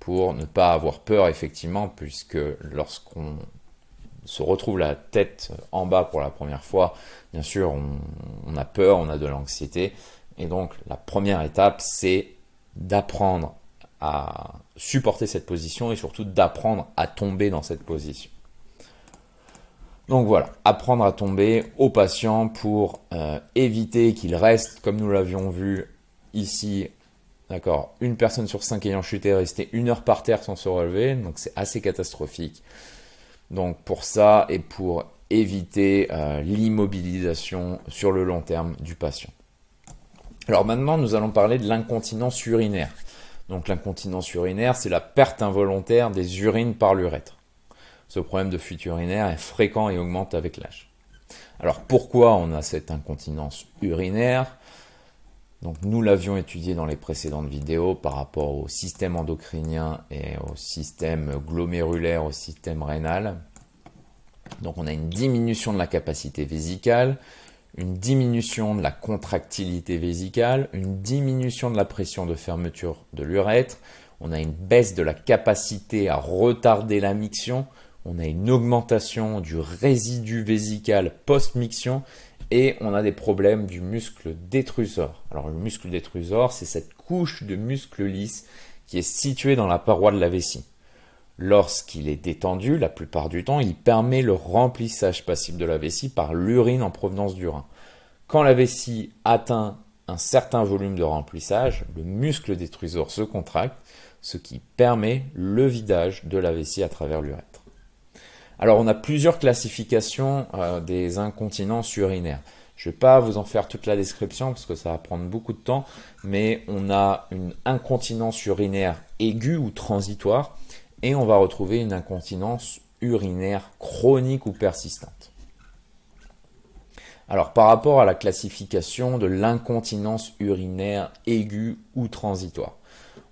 Pour ne pas avoir peur, effectivement, puisque lorsqu'on se retrouve la tête en bas pour la première fois, bien sûr, on a peur, on a de l'anxiété. Et donc, la première étape, c'est d'apprendre à supporter cette position et surtout d'apprendre à tomber dans cette position. Donc voilà, apprendre à tomber au patient pour éviter qu'il reste, comme nous l'avions vu ici, une personne sur 5 ayant chuté, rester 1 heure par terre sans se relever, donc c'est assez catastrophique. Donc pour ça et pour éviter l'immobilisation sur le long terme du patient. Alors maintenant, nous allons parler de l'incontinence urinaire. Donc l'incontinence urinaire, c'est la perte involontaire des urines par l'urètre. Ce problème de fuite urinaire est fréquent et augmente avec l'âge. Alors pourquoi on a cette incontinence urinaire ? Donc nous l'avions étudié dans les précédentes vidéos par rapport au système endocrinien et au système glomérulaire, au système rénal. Donc on a une diminution de la capacité vésicale, une diminution de la contractilité vésicale, une diminution de la pression de fermeture de l'urètre, on a une baisse de la capacité à retarder la miction, on a une augmentation du résidu vésical post-miction et on a des problèmes du muscle détrusor. Alors le muscle détrusor, c'est cette couche de muscle lisse qui est située dans la paroi de la vessie. Lorsqu'il est détendu, la plupart du temps, il permet le remplissage passif de la vessie par l'urine en provenance du rein. Quand la vessie atteint un certain volume de remplissage, le muscle détrusor se contracte, ce qui permet le vidage de la vessie à travers l'urètre. Alors on a plusieurs classifications des incontinences urinaires. Je ne vais pas vous en faire toute la description parce que ça va prendre beaucoup de temps, mais on a une incontinence urinaire aiguë ou transitoire et on va retrouver une incontinence urinaire chronique ou persistante. Alors par rapport à la classification de l'incontinence urinaire aiguë ou transitoire,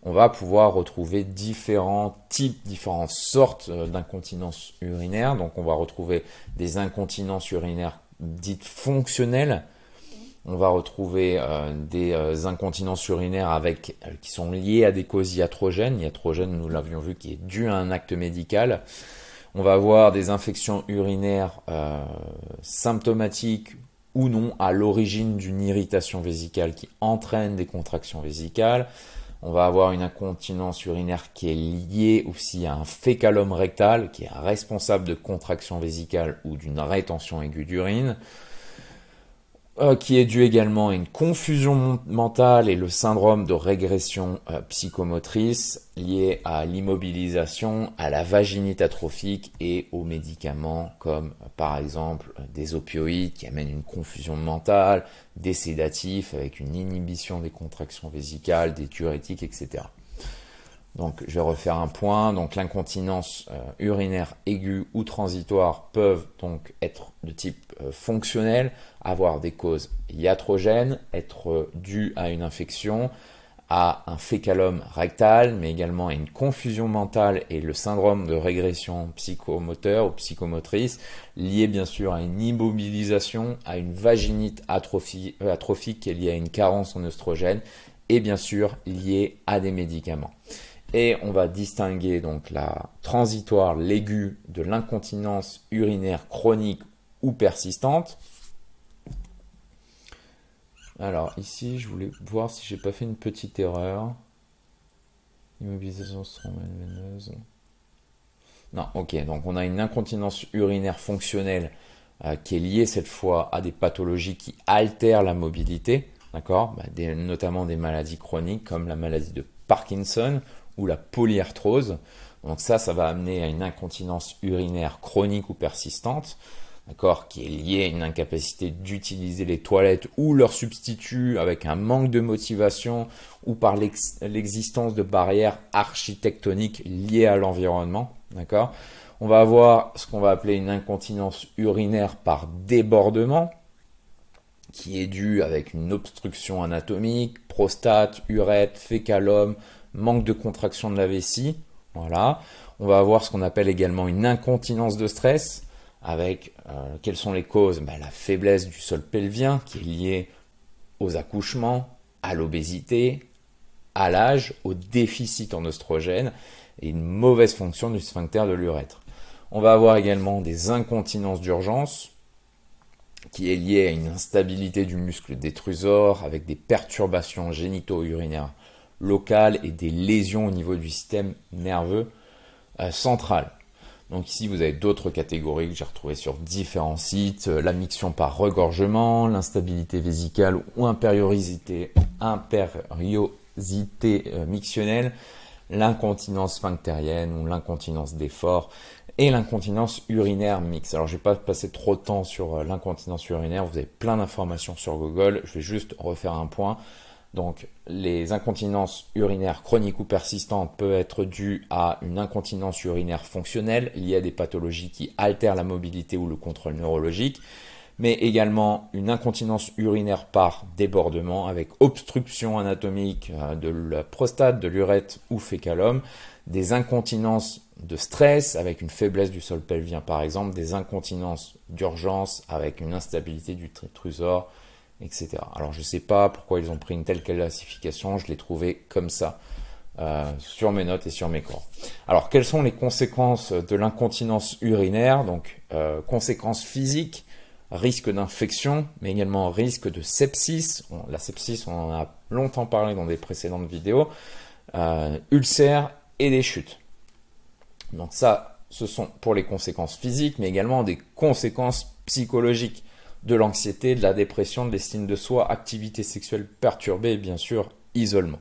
on va pouvoir retrouver différents types, différentes sortes d'incontinence urinaire. Donc on va retrouver des incontinences urinaires dites fonctionnelles. On va retrouver des incontinences urinaires qui sont liées à des causes iatrogènes. Iatrogène, nous l'avions vu, qui est dû à un acte médical. On va avoir des infections urinaires symptomatiques ou non à l'origine d'une irritation vésicale qui entraîne des contractions vésicales. On va avoir une incontinence urinaire qui est liée aussi à un fécalome rectal qui est responsable de contractions vésicales ou d'une rétention aiguë d'urine, qui est due également à une confusion mentale et le syndrome de régression psychomotrice lié à l'immobilisation, à la vaginite atrophique et aux médicaments comme par exemple des opioïdes qui amènent une confusion mentale, des sédatifs avec une inhibition des contractions vésicales, des diurétiques, etc. Donc je vais refaire un point. Donc l'incontinence urinaire aiguë ou transitoire peuvent donc être de type fonctionnel, avoir des causes iatrogènes, être dues à une infection, à un fécalome rectal, mais également à une confusion mentale et le syndrome de régression psychomoteur ou psychomotrice, lié bien sûr à une immobilisation, à une vaginite atrophique qui est liée à une carence en oestrogène, et bien sûr lié à des médicaments. Et on va distinguer donc la transitoire, l'aiguë, de l'incontinence urinaire chronique ou persistante. Alors ici, je voulais voir si j'ai pas fait une petite erreur. Immobilisation veineuse. Non, ok. Donc on a une incontinence urinaire fonctionnelle qui est liée cette fois à des pathologies qui altèrent la mobilité, d'accord, notamment des maladies chroniques comme la maladie de Parkinson ou la polyarthrose. Donc ça va amener à une incontinence urinaire chronique ou persistante, d'accord, qui est liée à une incapacité d'utiliser les toilettes ou leurs substituts avec un manque de motivation ou par l'existence de barrières architectoniques liées à l'environnement, d'accord. On va avoir ce qu'on va appeler une incontinence urinaire par débordement, qui est due avec une obstruction anatomique, prostate, urètre, fécalome, manque de contraction de la vessie, voilà. On va avoir ce qu'on appelle également une incontinence de stress, avec quelles sont les causes? La faiblesse du sol pelvien qui est liée aux accouchements, à l'obésité, à l'âge, au déficit en oestrogène et une mauvaise fonction du sphincter de l'urètre. On va avoir également des incontinences d'urgence qui est liée à une instabilité du muscle détrusor avec des perturbations génito-urinaires locales et des lésions au niveau du système nerveux central. Donc ici, vous avez d'autres catégories que j'ai retrouvées sur différents sites. La miction par regorgement, l'instabilité vésicale ou impériosité mictionnelle, l'incontinence sphinctérienne ou l'incontinence d'effort et l'incontinence urinaire mixte. Alors, je ne vais pas passer trop de temps sur l'incontinence urinaire. Vous avez plein d'informations sur Google. Je vais juste refaire un point. Donc, les incontinences urinaires chroniques ou persistantes peuvent être dues à une incontinence urinaire fonctionnelle liée à des pathologies qui altèrent la mobilité ou le contrôle neurologique, mais également une incontinence urinaire par débordement avec obstruction anatomique de la prostate, de l'urètre ou fécalome, des incontinences de stress avec une faiblesse du sol pelvien par exemple, des incontinences d'urgence avec une instabilité du détrusor, etc. Alors je ne sais pas pourquoi ils ont pris une telle classification, je l'ai trouvé comme ça sur mes notes et sur mes cours. Alors quelles sont les conséquences de l'incontinence urinaire? Donc conséquences physiques, risque d'infection, mais également risque de sepsis. La sepsis, on en a longtemps parlé dans des précédentes vidéos, ulcères et des chutes. Donc ça, ce sont pour les conséquences physiques, mais également des conséquences psychologiques, de l'anxiété, de la dépression, de l'estime de soi, activité sexuelle perturbée et bien sûr isolement.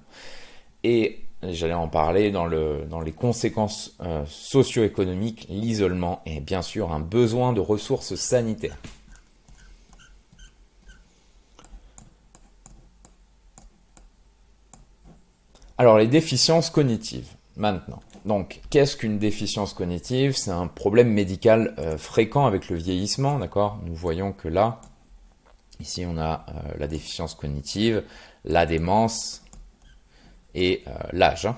Et j'allais en parler dans les conséquences socio-économiques, l'isolement et bien sûr un besoin de ressources sanitaires. Alors les déficiences cognitives, maintenant. Donc, qu'est-ce qu'une déficience cognitive? C'est un problème médical fréquent avec le vieillissement, d'accord? Nous voyons que là, ici on a la déficience cognitive, la démence et l'âge.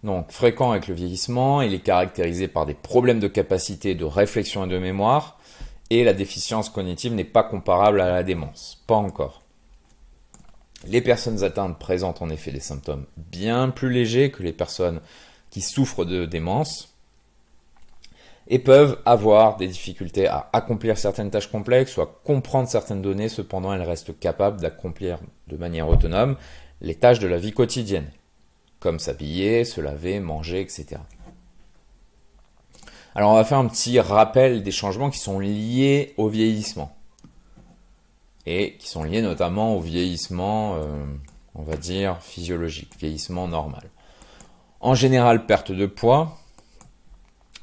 Donc, fréquent avec le vieillissement, il est caractérisé par des problèmes de capacité de réflexion et de mémoire, et la déficience cognitive n'est pas comparable à la démence, pas encore. Les personnes atteintes présentent en effet des symptômes bien plus légers que les personnes qui souffrent de démence et peuvent avoir des difficultés à accomplir certaines tâches complexes ou à comprendre certaines données. Cependant, elles restent capables d'accomplir de manière autonome les tâches de la vie quotidienne, comme s'habiller, se laver, manger, etc. Alors, on va faire un petit rappel des changements qui sont liés au vieillissement. Et qui sont liés notamment au vieillissement, on va dire, physiologique, vieillissement normal. En général, perte de poids,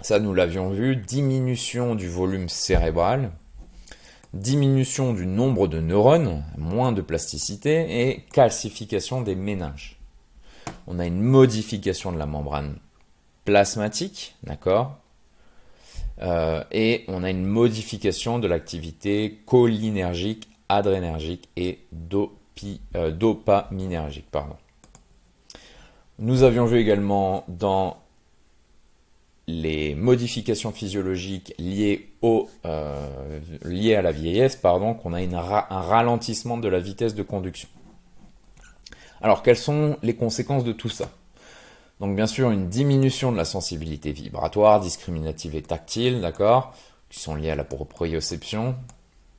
ça nous l'avions vu, diminution du volume cérébral, diminution du nombre de neurones, moins de plasticité, et calcification des méninges. On a une modification de la membrane plasmatique, d'accord, et on a une modification de l'activité cholinergique, adrénergique et dopaminergique. Pardon. Nous avions vu également dans les modifications physiologiques liées à la vieillesse, qu'on a un ralentissement de la vitesse de conduction. Alors, quelles sont les conséquences de tout ça? Donc, bien sûr, une diminution de la sensibilité vibratoire, discriminative et tactile, d'accord, qui sont liées à la proprioception,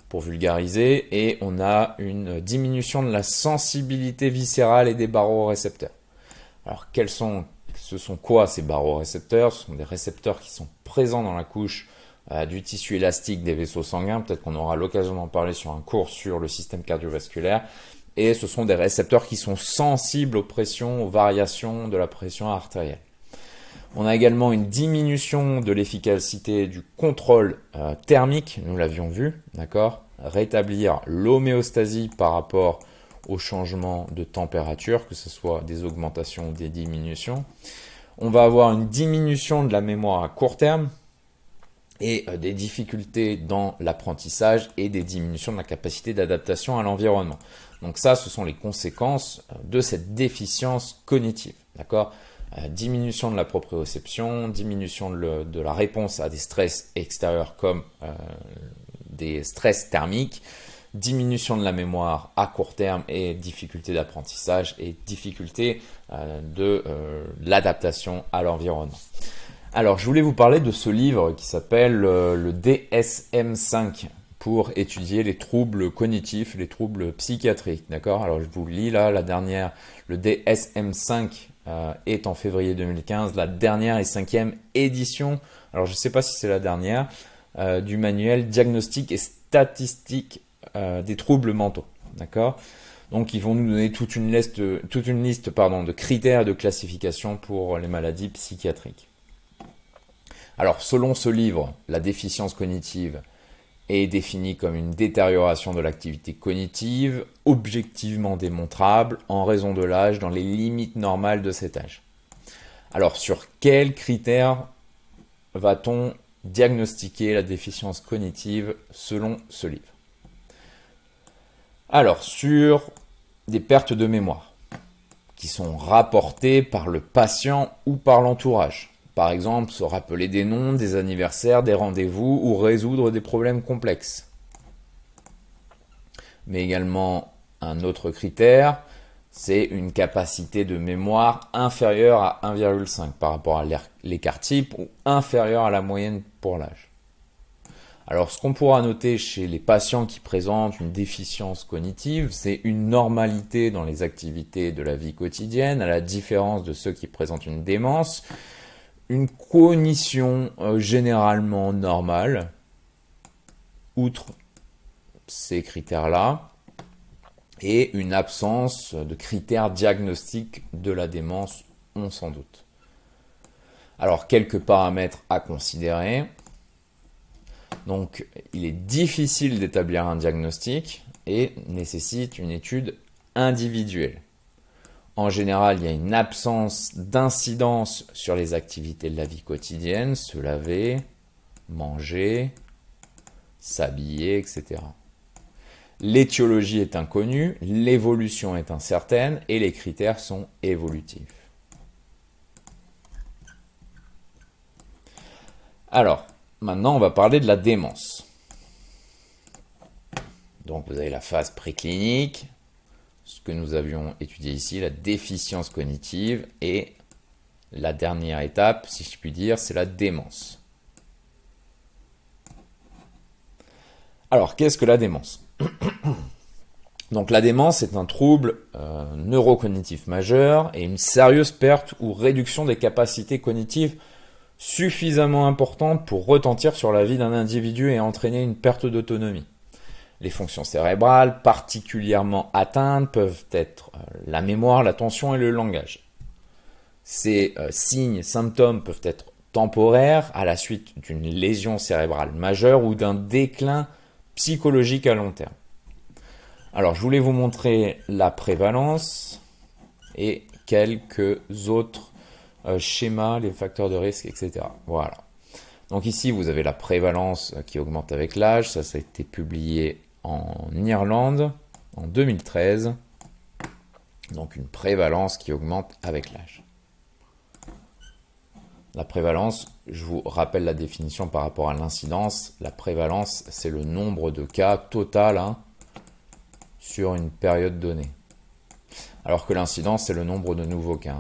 pour vulgariser, et on a une diminution de la sensibilité viscérale et des barorécepteurs. Alors, ce sont quoi ces barorécepteurs? Ce sont des récepteurs qui sont présents dans la couche du tissu élastique des vaisseaux sanguins. Peut-être qu'on aura l'occasion d'en parler sur un cours sur le système cardiovasculaire. Et ce sont des récepteurs qui sont sensibles aux pressions, aux variations de la pression artérielle. On a également une diminution de l'efficacité du contrôle thermique, nous l'avions vu, d'accord? Rétablir l'homéostasie par rapport au changement de température, que ce soit des augmentations ou des diminutions. On va avoir une diminution de la mémoire à court terme et des difficultés dans l'apprentissage et des diminutions de la capacité d'adaptation à l'environnement. Donc ça, ce sont les conséquences de cette déficience cognitive, d'accord? Diminution de la proprioception, diminution de la réponse à des stress extérieurs comme des stress thermiques, diminution de la mémoire à court terme et difficulté d'apprentissage et difficulté de l'adaptation à l'environnement. Alors, je voulais vous parler de ce livre qui s'appelle le DSM-5 pour étudier les troubles cognitifs, les troubles psychiatriques, d'accord? Alors, je vous lis là, la dernière, le DSM-5 est en février 2015, la dernière et 5e édition, alors je ne sais pas si c'est la dernière, du manuel diagnostic et statistique des troubles mentaux, d'accord? Donc ils vont nous donner toute une liste de critères de classification pour les maladies psychiatriques. Alors selon ce livre, la déficience cognitive est définie comme une détérioration de l'activité cognitive objectivement démontrable en raison de l'âge dans les limites normales de cet âge. Alors sur quels critères va-t-on diagnostiquer la déficience cognitive selon ce livre? Alors, sur des pertes de mémoire qui sont rapportées par le patient ou par l'entourage. Par exemple, se rappeler des noms, des anniversaires, des rendez-vous ou résoudre des problèmes complexes. Mais également, un autre critère, c'est une capacité de mémoire inférieure à 1,5 par rapport à l'écart type ou inférieure à la moyenne pour l'âge. Alors, ce qu'on pourra noter chez les patients qui présentent une déficience cognitive, c'est une normalité dans les activités de la vie quotidienne, à la différence de ceux qui présentent une démence, une cognition généralement normale, outre ces critères-là, et une absence de critères diagnostiques de la démence, on s'en doute. Alors, quelques paramètres à considérer. Donc, il est difficile d'établir un diagnostic et nécessite une étude individuelle. En général, il y a une absence d'incidence sur les activités de la vie quotidienne, se laver, manger, s'habiller, etc. L'étiologie est inconnue, l'évolution est incertaine et les critères sont évolutifs. Alors, maintenant, on va parler de la démence. Donc, vous avez la phase préclinique, ce que nous avions étudié ici, la déficience cognitive, et la dernière étape, si je puis dire, c'est la démence. Alors, qu'est-ce que la démence? Donc, la démence est un trouble neurocognitif majeur et une sérieuse perte ou réduction des capacités cognitives suffisamment importante pour retentir sur la vie d'un individu et entraîner une perte d'autonomie. Les fonctions cérébrales particulièrement atteintes peuvent être la mémoire, l'attention et le langage. Ces signes, symptômes peuvent être temporaires à la suite d'une lésion cérébrale majeure ou d'un déclin psychologique à long terme. Alors, je voulais vous montrer la prévalence et quelques autres schémas, les facteurs de risque, etc. Voilà. Donc ici, vous avez la prévalence qui augmente avec l'âge. Ça a été publié en Irlande en 2013. Donc une prévalence qui augmente avec l'âge. La prévalence, je vous rappelle la définition par rapport à l'incidence. La prévalence, c'est le nombre de cas total sur une période donnée. Alors que l'incidence, c'est le nombre de nouveaux cas.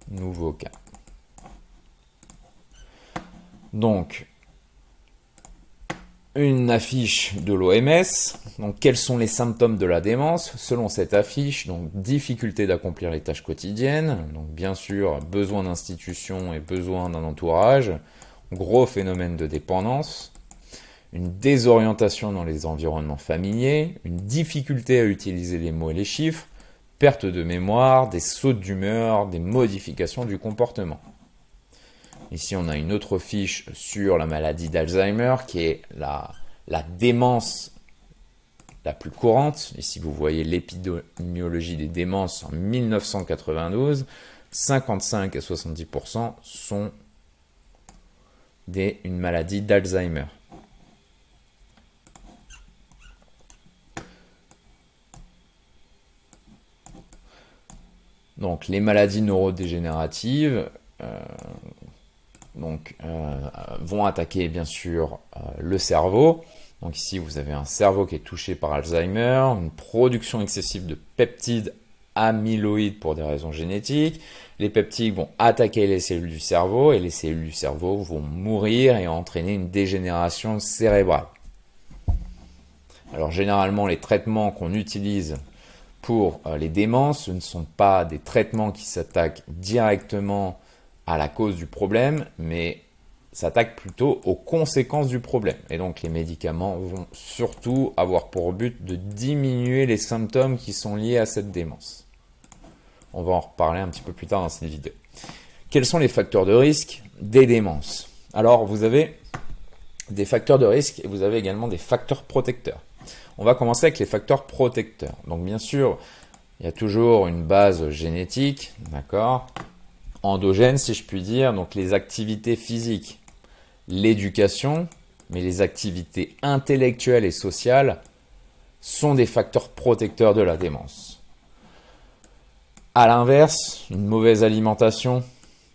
Nouveaux cas. Donc, une affiche de l'OMS. Donc, quels sont les symptômes de la démence? Selon cette affiche, donc difficulté d'accomplir les tâches quotidiennes. Donc, bien sûr, besoin d'institution et besoin d'un entourage. Gros phénomène de dépendance. Une désorientation dans les environnements familiers. Une difficulté à utiliser les mots et les chiffres. Perte de mémoire, des sautes d'humeur, des modifications du comportement. Ici, on a une autre fiche sur la maladie d'Alzheimer qui est la démence la plus courante. Ici, vous voyez l'épidémiologie des démences en 1992. 55 à 70% sont une maladie d'Alzheimer. Donc, les maladies neurodégénératives vont attaquer bien sûr le cerveau. Donc ici, vous avez un cerveau qui est touché par Alzheimer, une production excessive de peptides amyloïdes pour des raisons génétiques. Les peptides vont attaquer les cellules du cerveau et les cellules du cerveau vont mourir et entraîner une dégénération cérébrale. Alors généralement, les traitements qu'on utilise pour les démences, ce ne sont pas des traitements qui s'attaquent directement à la cause du problème, mais s'attaquent plutôt aux conséquences du problème. Et donc les médicaments vont surtout avoir pour but de diminuer les symptômes qui sont liés à cette démence. On va en reparler un petit peu plus tard dans cette vidéo. Quels sont les facteurs de risque des démences? Alors vous avez des facteurs de risque et vous avez également des facteurs protecteurs. On va commencer avec les facteurs protecteurs. Donc bien sûr, il y a toujours une base génétique, d'accord, endogène si je puis dire, donc les activités physiques, l'éducation, mais les activités intellectuelles et sociales sont des facteurs protecteurs de la démence. À l'inverse, une mauvaise alimentation,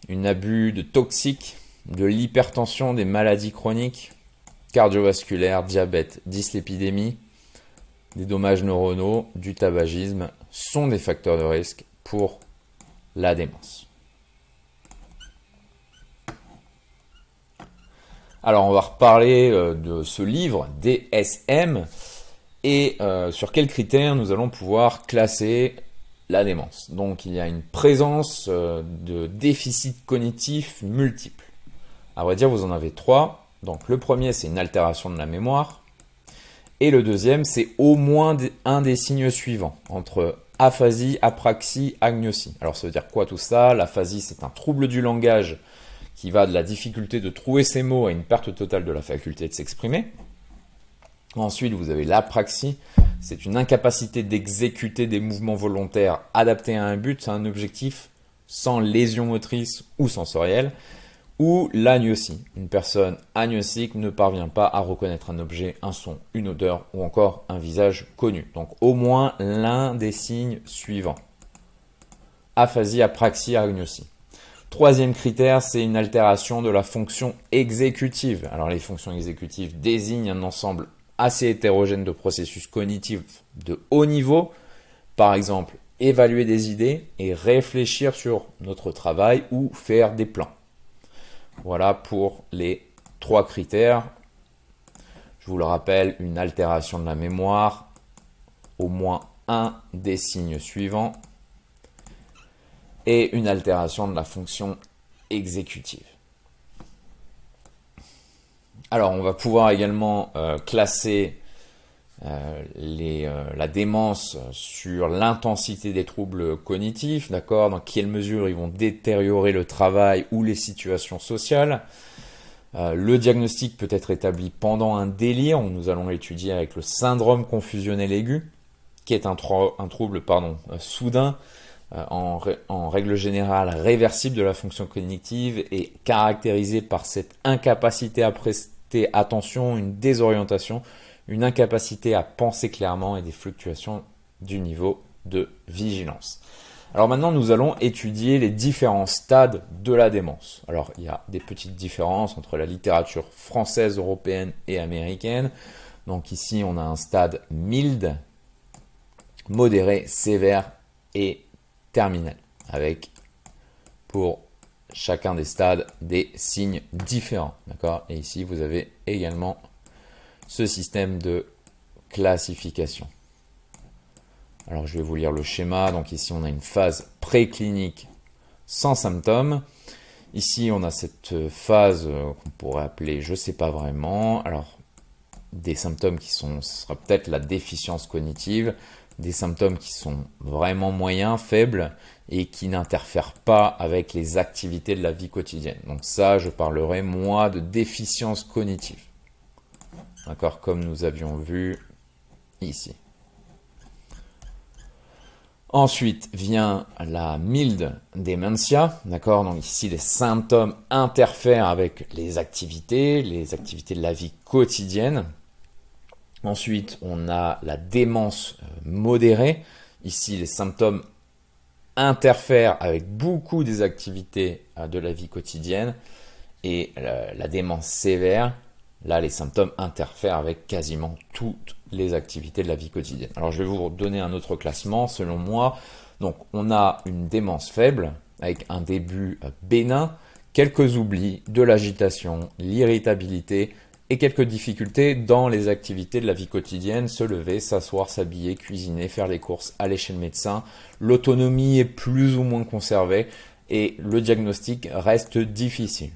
un abus de toxiques, de l'hypertension, des maladies chroniques, cardiovasculaires, diabète, dyslipidémie, des dommages neuronaux, du tabagisme sont des facteurs de risque pour la démence. Alors on va reparler de ce livre DSM et sur quels critères nous allons pouvoir classer la démence. Donc il y a une présence de déficits cognitifs multiples. À vrai dire, vous en avez 3. Donc le premier, c'est une altération de la mémoire. Et le deuxième, c'est au moins un des signes suivants, entre aphasie, apraxie, agnosie. Alors ça veut dire quoi tout ça? L'aphasie, c'est un trouble du langage qui va de la difficulté de trouver ses mots à une perte totale de la faculté de s'exprimer. Ensuite, vous avez l'apraxie, c'est une incapacité d'exécuter des mouvements volontaires adaptés à un but, à un objectif, sans lésion motrice ou sensorielle. Ou l'agnosie. Une personne agnosique ne parvient pas à reconnaître un objet, un son, une odeur ou encore un visage connu. Donc au moins l'un des signes suivants. Aphasie, apraxie, agnosie. Troisième critère, c'est une altération de la fonction exécutive. Alors les fonctions exécutives désignent un ensemble assez hétérogène de processus cognitifs de haut niveau. Par exemple, évaluer des idées et réfléchir sur notre travail ou faire des plans. Voilà pour les 3 critères. Je vous le rappelle, une altération de la mémoire, au moins un des signes suivants, et une altération de la fonction exécutive. Alors, on va pouvoir également classer la démence sur l'intensité des troubles cognitifs, d'accord, dans quelle mesure ils vont détériorer le travail ou les situations sociales. Le diagnostic peut être établi pendant un délire, nous allons l'étudier avec le syndrome confusionnel aigu, qui est un trouble soudain, en règle générale réversible de la fonction cognitive et caractérisé par cette incapacité à prester attention, une désorientation, une incapacité à penser clairement et des fluctuations du niveau de vigilance. Alors maintenant, nous allons étudier les différents stades de la démence. Alors, il y a des petites différences entre la littérature française, européenne et américaine. Donc ici, on a un stade mild, modéré, sévère et terminal, avec pour chacun des stades des signes différents. D'accord? Et ici, vous avez également ce système de classification. Alors, je vais vous lire le schéma. Donc ici, on a une phase préclinique sans symptômes. Ici, on a cette phase qu'on pourrait appeler, je ne sais pas vraiment. Alors, des symptômes qui sont, ce sera peut-être la déficience cognitive, des symptômes qui sont vraiment moyens, faibles et qui n'interfèrent pas avec les activités de la vie quotidienne. Donc ça, je parlerai moi de déficience cognitive. D'accord, comme nous avions vu ici. Ensuite vient la mild dementia, d'accord, donc ici les symptômes interfèrent avec les activités de la vie quotidienne. Ensuite, on a la démence modérée. Ici, les symptômes interfèrent avec beaucoup des activités de la vie quotidienne. Et la démence sévère, là, les symptômes interfèrent avec quasiment toutes les activités de la vie quotidienne. Alors, je vais vous donner un autre classement, selon moi. Donc, on a une démence faible, avec un début bénin, quelques oublis, de l'agitation, l'irritabilité, et quelques difficultés dans les activités de la vie quotidienne, se lever, s'asseoir, s'habiller, cuisiner, faire les courses, aller chez le médecin. L'autonomie est plus ou moins conservée et le diagnostic reste difficile.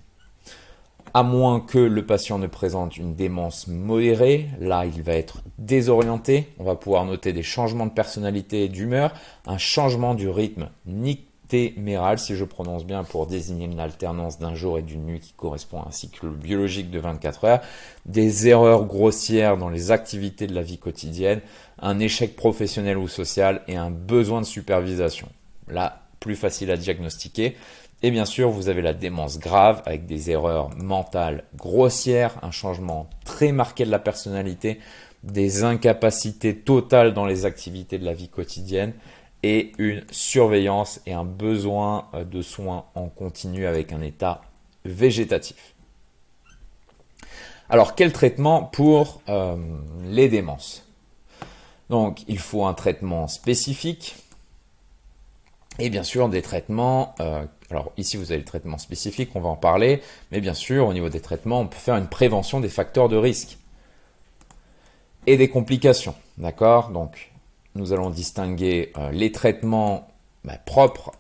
À moins que le patient ne présente une démence modérée, là il va être désorienté, on va pouvoir noter des changements de personnalité et d'humeur, un changement du rythme nictéméral, si je prononce bien, pour désigner une alternance d'un jour et d'une nuit qui correspond à un cycle biologique de 24 heures, des erreurs grossières dans les activités de la vie quotidienne, un échec professionnel ou social et un besoin de supervision. Là, plus facile à diagnostiquer. Et bien sûr, vous avez la démence grave avec des erreurs mentales grossières, un changement très marqué de la personnalité, des incapacités totales dans les activités de la vie quotidienne et une surveillance et un besoin de soins en continu avec un état végétatif. Alors, quel traitement pour les démences? Donc, il faut un traitement spécifique et bien sûr des traitements. Alors ici, vous avez le traitement spécifique, on va en parler, mais bien sûr, au niveau des traitements, on peut faire une prévention des facteurs de risque et des complications. D'accord? Donc, nous allons distinguer les traitements propres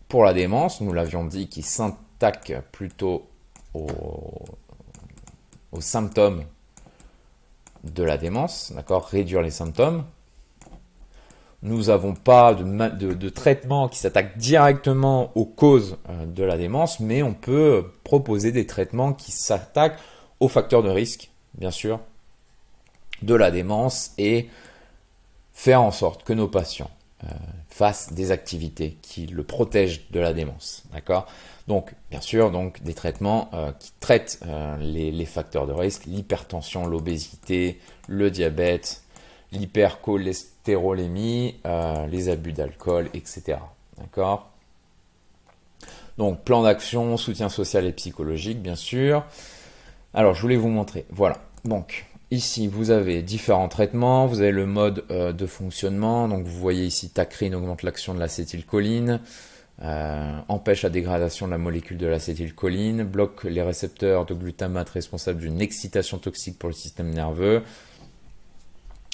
pour la démence, nous l'avions dit, qui s'attaquent plutôt aux symptômes de la démence, d'accord, réduire les symptômes. Nous n'avons pas de traitement qui s'attaque directement aux causes de la démence, mais on peut proposer des traitements qui s'attaquent aux facteurs de risque, bien sûr, de la démence et faire en sorte que nos patients fassent des activités qui le protègent de la démence, d'accord? Donc, bien sûr, donc, des traitements qui traitent les facteurs de risque, l'hypertension, l'obésité, le diabète, l'hypercholestérolémie, les abus d'alcool, etc. D'accord? Donc, plan d'action, soutien social et psychologique, bien sûr. Alors, je voulais vous montrer. Voilà. Donc, ici, vous avez différents traitements. Vous avez le mode de fonctionnement. Donc, vous voyez ici, tacrine augmente l'action de l'acétylcholine, empêche la dégradation de la molécule de l'acétylcholine, bloque les récepteurs de glutamate responsables d'une excitation toxique pour le système nerveux.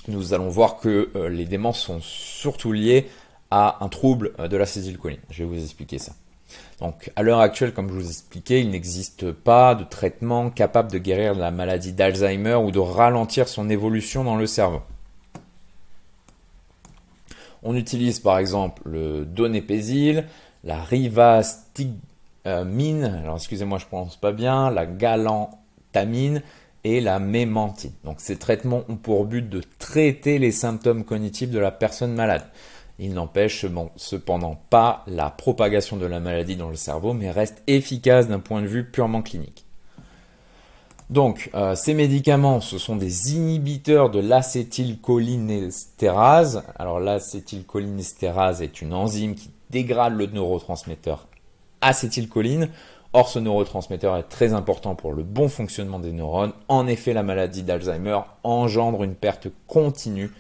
Nous allons voir que les démences sont surtout liées à un trouble de l'acétylcholine. Je vais vous expliquer ça. Donc, à l'heure actuelle, comme je vous expliquais, il n'existe pas de traitement capable de guérir la maladie d'Alzheimer ou de ralentir son évolution dans le cerveau. On utilise par exemple le donépésil, la rivastigmine, alors excusez-moi, je ne prononce pas bien, la galantamine et la mémantine. Donc ces traitements ont pour but de traiter les symptômes cognitifs de la personne malade. Ils n'empêchent cependant pas la propagation de la maladie dans le cerveau, mais restent efficaces d'un point de vue purement clinique. Donc, ces médicaments, ce sont des inhibiteurs de l'acétylcholinestérase. Alors, l'acétylcholinestérase est une enzyme qui dégrade le neurotransmetteur acétylcholine. Or, ce neurotransmetteur est très important pour le bon fonctionnement des neurones. En effet, la maladie d'Alzheimer engendre une perte continue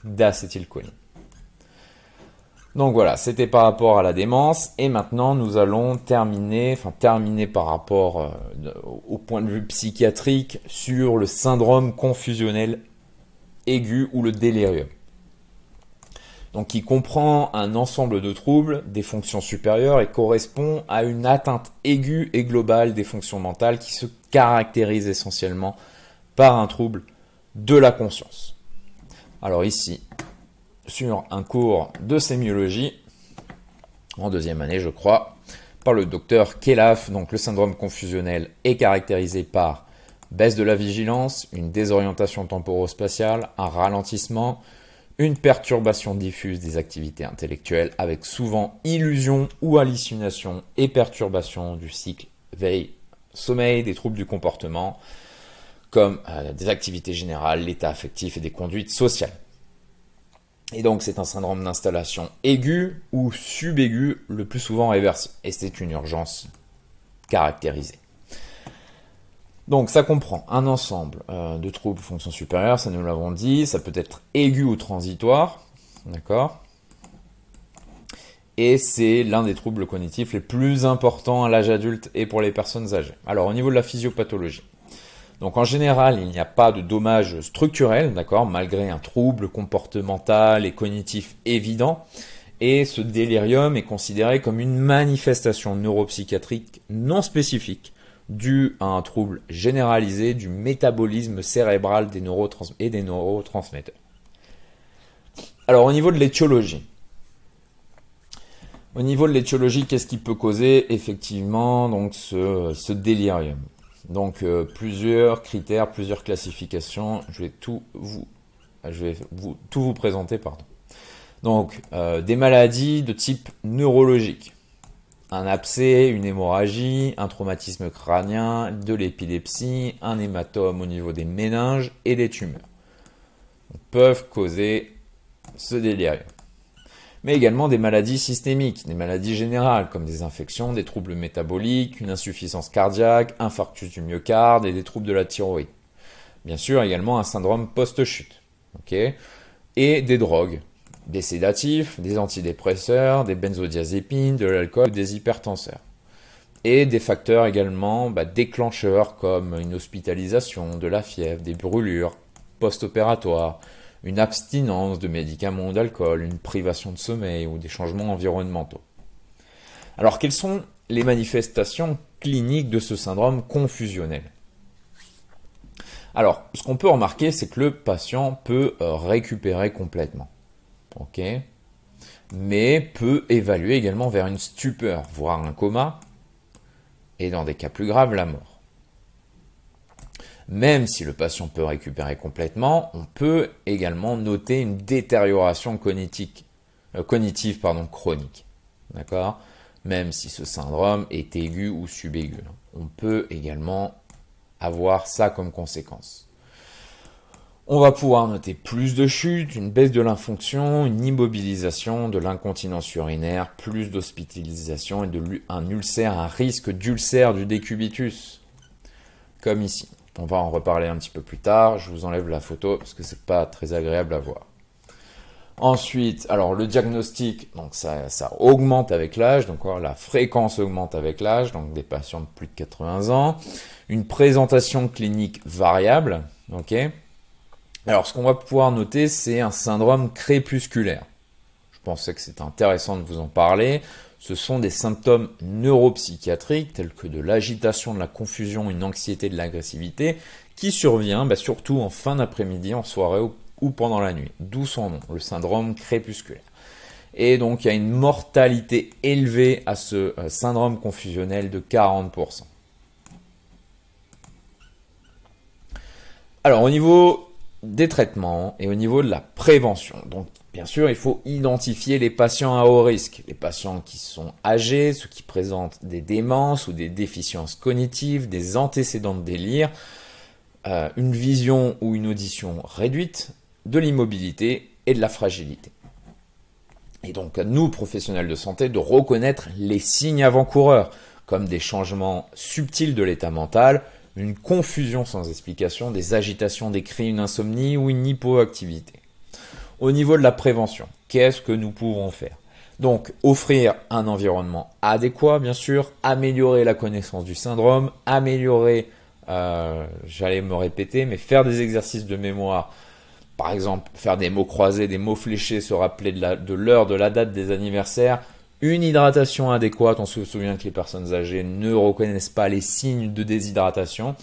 d'acétylcholine. Donc voilà, c'était par rapport à la démence. Et maintenant, nous allons terminer par rapport au point de vue psychiatrique sur le syndrome confusionnel aigu ou le délirium. Donc, qui comprend un ensemble de troubles des fonctions supérieures et correspond à une atteinte aiguë et globale des fonctions mentales qui se caractérise essentiellement par un trouble de la conscience. Alors ici, sur un cours de sémiologie, en deuxième année je crois, par le docteur Khelaf, donc le syndrome confusionnel est caractérisé par baisse de la vigilance, une désorientation temporo-spatiale, un ralentissement, une perturbation diffuse des activités intellectuelles avec souvent illusion ou hallucination et perturbation du cycle veille-sommeil, des troubles du comportement comme des activités générales, l'état affectif et des conduites sociales. Et donc c'est un syndrome d'installation aiguë ou subaiguë, le plus souvent réversible. Et c'est une urgence caractérisée. Donc ça comprend un ensemble de troubles fonction supérieure, ça nous l'avons dit, ça peut être aigu ou transitoire, d'accord? Et c'est l'un des troubles cognitifs les plus importants à l'âge adulte et pour les personnes âgées. Alors au niveau de la physiopathologie, donc en général il n'y a pas de dommage structurel, d'accord, malgré un trouble comportemental et cognitif évident, et ce délirium est considéré comme une manifestation neuropsychiatrique non spécifique, dû à un trouble généralisé du métabolisme cérébral des neurotransmetteurs. Alors au niveau de l'étiologie, qu'est-ce qui peut causer effectivement donc ce délirium? Donc plusieurs critères, plusieurs classifications, je vais tout vous présenter, pardon. Donc des maladies de type neurologique. Un abcès, une hémorragie, un traumatisme crânien, de l'épilepsie, un hématome au niveau des méninges et des tumeurs peuvent causer ce délirium. Mais également des maladies systémiques, des maladies générales comme des infections, des troubles métaboliques, une insuffisance cardiaque, infarctus du myocarde et des troubles de la thyroïde. Bien sûr également un syndrome post-chute, okay, et des drogues. Des sédatifs, des antidépresseurs, des benzodiazépines, de l'alcool, des hypertenseurs. Et des facteurs également déclencheurs comme une hospitalisation, de la fièvre, des brûlures post-opératoires, une abstinence de médicaments ou d'alcool, une privation de sommeil ou des changements environnementaux. Alors quelles sont les manifestations cliniques de ce syndrome confusionnel? Alors ce qu'on peut remarquer, c'est que le patient peut récupérer complètement. Ok, mais peut évaluer également vers une stupeur, voire un coma, et dans des cas plus graves, la mort. Même si le patient peut récupérer complètement, on peut également noter une détérioration cognitive chronique. D'accord? Même si ce syndrome est aigu ou subaigu. On peut également avoir ça comme conséquence. On va pouvoir noter plus de chutes, une baisse de l'infonction, une immobilisation, de l'incontinence urinaire, plus d'hospitalisation et un ulcère, un risque d'ulcère du décubitus, comme ici. On va en reparler un petit peu plus tard, je vous enlève la photo parce que c'est pas très agréable à voir. Ensuite, alors le diagnostic, donc ça augmente avec l'âge, donc la fréquence augmente avec l'âge, donc des patients de plus de 80 ans. Une présentation clinique variable, ok. Alors, ce qu'on va pouvoir noter, c'est un syndrome crépusculaire. Je pensais que c'était intéressant de vous en parler. Ce sont des symptômes neuropsychiatriques tels que de l'agitation, de la confusion, une anxiété, de l'agressivité qui survient surtout en fin d'après-midi, en soirée ou pendant la nuit. D'où son nom, le syndrome crépusculaire. Et donc, il y a une mortalité élevée à ce syndrome confusionnel de 40%. Alors, au niveau des traitements et au niveau de la prévention. Donc, bien sûr, il faut identifier les patients à haut risque, les patients qui sont âgés, ceux qui présentent des démences ou des déficiences cognitives, des antécédents de délire, une vision ou une audition réduite, de l'immobilité et de la fragilité. Et donc à nous, professionnels de santé, de reconnaître les signes avant-coureurs, comme des changements subtils de l'état mental, une confusion sans explication, des agitations, des cris, une insomnie ou une hypoactivité. Au niveau de la prévention, qu'est-ce que nous pouvons faire? Donc, offrir un environnement adéquat, bien sûr, améliorer la connaissance du syndrome, améliorer, j'allais me répéter, mais faire des exercices de mémoire, par exemple, faire des mots croisés, des mots fléchés, se rappeler de l'heure, de la date des anniversaires, une hydratation adéquate. On se souvient que les personnes âgées ne reconnaissent pas les signes de déshydratation.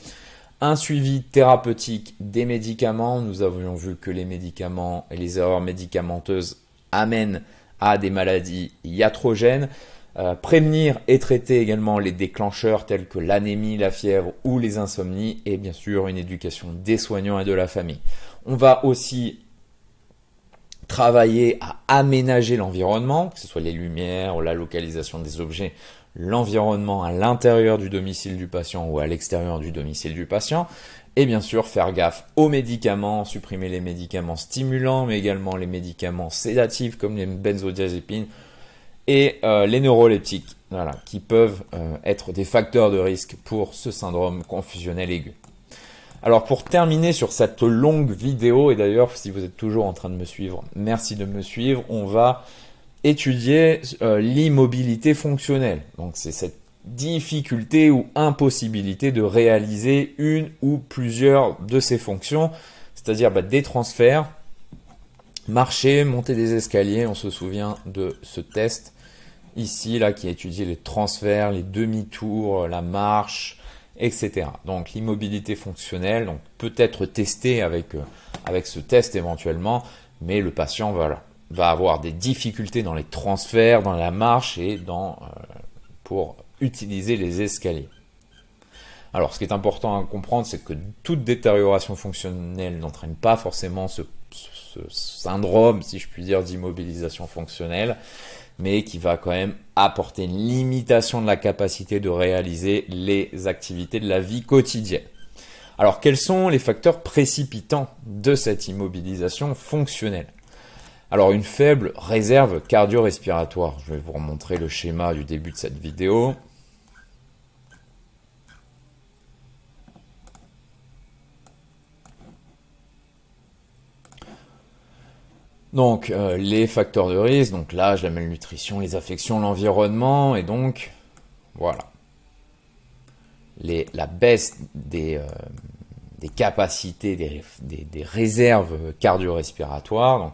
Un suivi thérapeutique des médicaments. Nous avions vu que les médicaments et les erreurs médicamenteuses amènent à des maladies iatrogènes. Prévenir et traiter également les déclencheurs tels que l'anémie, la fièvre ou les insomnies. Et bien sûr, une éducation des soignants et de la famille. On va aussi travailler à aménager l'environnement, que ce soit les lumières, la localisation des objets, l'environnement à l'intérieur du domicile du patient ou à l'extérieur du domicile du patient. Et bien sûr, faire gaffe aux médicaments, supprimer les médicaments stimulants, mais également les médicaments sédatifs comme les benzodiazépines et les neuroleptiques, voilà, qui peuvent être des facteurs de risque pour ce syndrome confusionnel aigu. Alors pour terminer sur cette longue vidéo, et d'ailleurs si vous êtes toujours en train de me suivre, merci de me suivre, on va étudier l'immobilité fonctionnelle. Donc c'est cette difficulté ou impossibilité de réaliser une ou plusieurs de ces fonctions, c'est-à-dire des transferts, marcher, monter des escaliers. On se souvient de ce test ici là qui a étudié les transferts, les demi-tours, la marche, etc. Donc l'immobilité fonctionnelle peut être testée avec ce test éventuellement, mais le patient va avoir des difficultés dans les transferts, dans la marche et pour utiliser les escaliers. Alors ce qui est important à comprendre, c'est que toute détérioration fonctionnelle n'entraîne pas forcément ce syndrome, si je puis dire, d'immobilisation fonctionnelle, mais qui va quand même apporter une limitation de la capacité de réaliser les activités de la vie quotidienne. Alors, quels sont les facteurs précipitants de cette immobilisation fonctionnelle? Alors, une faible réserve cardio-respiratoire. Je vais vous remontrer le schéma du début de cette vidéo. Donc, les facteurs de risque, donc l'âge, la malnutrition, les affections, l'environnement, et donc, voilà. La baisse des capacités, des réserves cardio-respiratoires. Donc,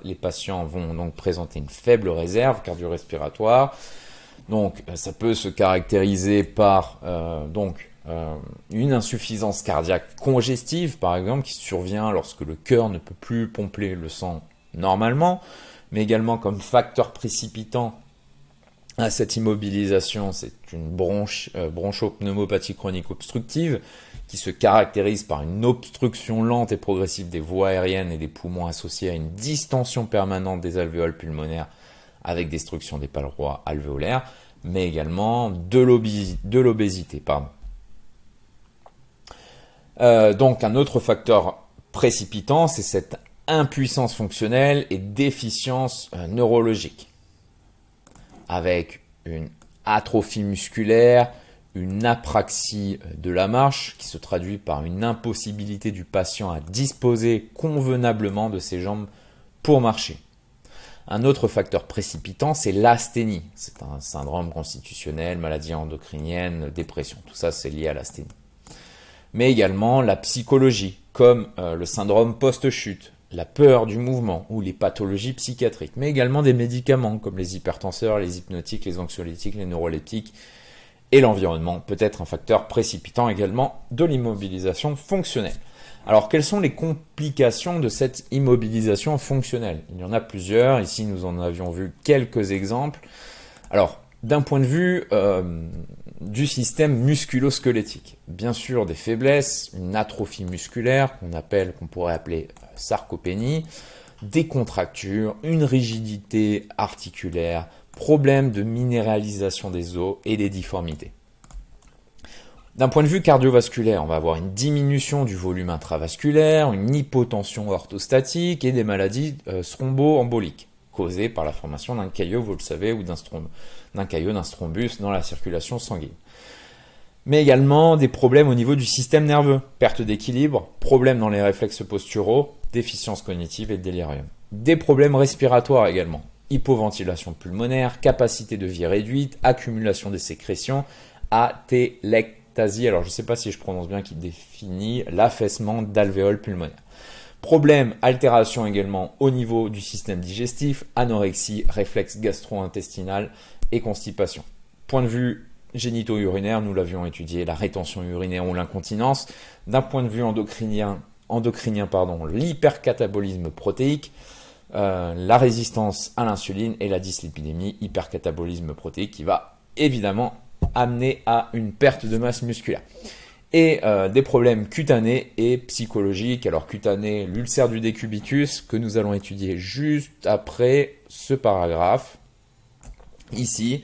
les patients vont donc présenter une faible réserve cardio-respiratoire. Donc, ça peut se caractériser par, une insuffisance cardiaque congestive, par exemple, qui survient lorsque le cœur ne peut plus pomper le sang normalement, mais également comme facteur précipitant à cette immobilisation, c'est une bronchopneumopathie chronique obstructive qui se caractérise par une obstruction lente et progressive des voies aériennes et des poumons associée à une distension permanente des alvéoles pulmonaires avec destruction des parois alvéolaires, mais également de l'obésité. Donc un autre facteur précipitant, c'est cette impuissance fonctionnelle et déficience neurologique, avec une atrophie musculaire, une apraxie de la marche qui se traduit par une impossibilité du patient à disposer convenablement de ses jambes pour marcher. Un autre facteur précipitant, c'est l'asthénie. C'est un syndrome constitutionnel, maladie endocrinienne, dépression. Tout ça, c'est lié à l'asthénie. Mais également la psychologie, comme le syndrome post-chute, la peur du mouvement ou les pathologies psychiatriques, mais également des médicaments comme les hypertenseurs, les hypnotiques, les anxiolytiques, les neuroleptiques, et l'environnement peut être un facteur précipitant également de l'immobilisation fonctionnelle. Alors, quelles sont les complications de cette immobilisation fonctionnelle? Il y en a plusieurs, ici nous en avions vu quelques exemples. Alors, d'un point de vue du système musculo-squelettique, bien sûr des faiblesses, une atrophie musculaire qu'on pourrait appeler sarcopénie, des contractures, une rigidité articulaire, problème de minéralisation des os et des difformités. D'un point de vue cardiovasculaire, on va avoir une diminution du volume intravasculaire, une hypotension orthostatique et des maladies thromboemboliques causées par la formation d'un caillot, vous le savez, ou d'un caillot, d'un thrombus dans la circulation sanguine. Mais également des problèmes au niveau du système nerveux, perte d'équilibre, problèmes dans les réflexes posturaux, déficience cognitive et délirium. Des problèmes respiratoires également, hypoventilation pulmonaire, capacité de vie réduite, accumulation des sécrétions, atelectasie, alors je ne sais pas si je prononce bien, qui définit l'affaissement d'alvéoles pulmonaires. Problème, altération également au niveau du système digestif, anorexie, réflexe gastro-intestinal et constipation. Point de vue génito-urinaire, nous l'avions étudié, la rétention urinaire ou l'incontinence. D'un point de vue endocrinien, l'hypercatabolisme protéique, la résistance à l'insuline et la dyslipidémie, hypercatabolisme protéique qui va évidemment amener à une perte de masse musculaire. Et des problèmes cutanés et psychologiques. Alors cutané, l'ulcère du décubitus que nous allons étudier juste après ce paragraphe ici,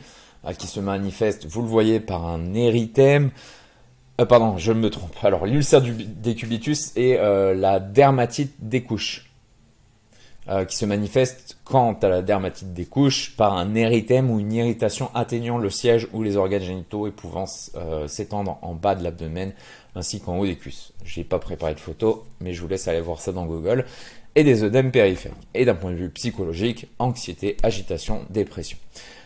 qui se manifeste, vous le voyez, par un érythème. Pardon, je me trompe. Alors l'ulcère du décubitus et la dermatite des couches. Qui se manifeste quant à la dermatite des couches par un érythème ou une irritation atteignant le siège ou les organes génitaux et pouvant s'étendre en bas de l'abdomen ainsi qu'en haut des cuisses. Je n'ai pas préparé de photo, mais je vous laisse aller voir ça dans Google. Et des œdèmes périphériques. Et d'un point de vue psychologique, anxiété, agitation, dépression.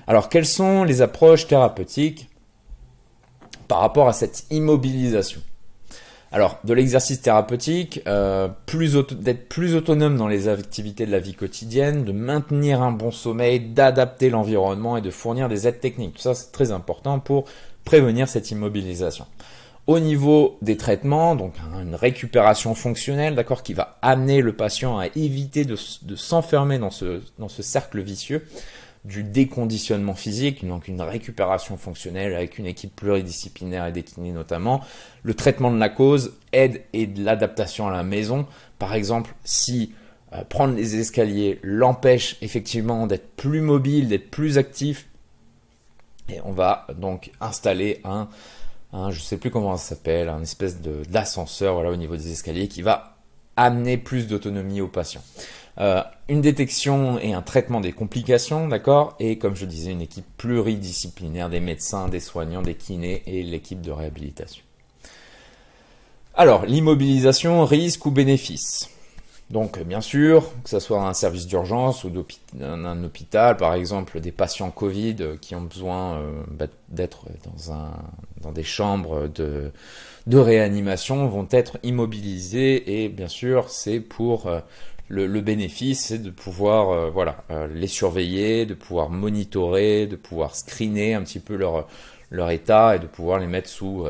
Alors, quelles sont les approches thérapeutiques par rapport à cette immobilisation ? Alors, de l'exercice thérapeutique, d'être plus autonome dans les activités de la vie quotidienne, de maintenir un bon sommeil, d'adapter l'environnement et de fournir des aides techniques. Tout ça, c'est très important pour prévenir cette immobilisation. Au niveau des traitements, donc une récupération fonctionnelle, d'accord, qui va amener le patient à éviter de s'enfermer dans ce cercle vicieux du déconditionnement physique, donc une récupération fonctionnelle avec une équipe pluridisciplinaire et des kinés notamment, le traitement de la cause, aide et de l'adaptation à la maison. Par exemple, si prendre les escaliers l'empêche effectivement d'être plus mobile, d'être plus actif, et on va donc installer je sais plus comment ça s'appelle, un espèce d'ascenseur au niveau des escaliers qui va amener plus d'autonomie au patient. Une détection et un traitement des complications, d'accord, et comme je disais, une équipe pluridisciplinaire des médecins, des soignants, des kinés et l'équipe de réhabilitation. Alors, l'immobilisation, risque ou bénéfice? Donc, bien sûr, que ce soit un service d'urgence ou un hôpital, par exemple, des patients Covid qui ont besoin d'être dans des chambres de réanimation vont être immobilisés et bien sûr, c'est pour le bénéfice, c'est de pouvoir les surveiller, de pouvoir monitorer, de pouvoir screener un petit peu leur état et de pouvoir les mettre sous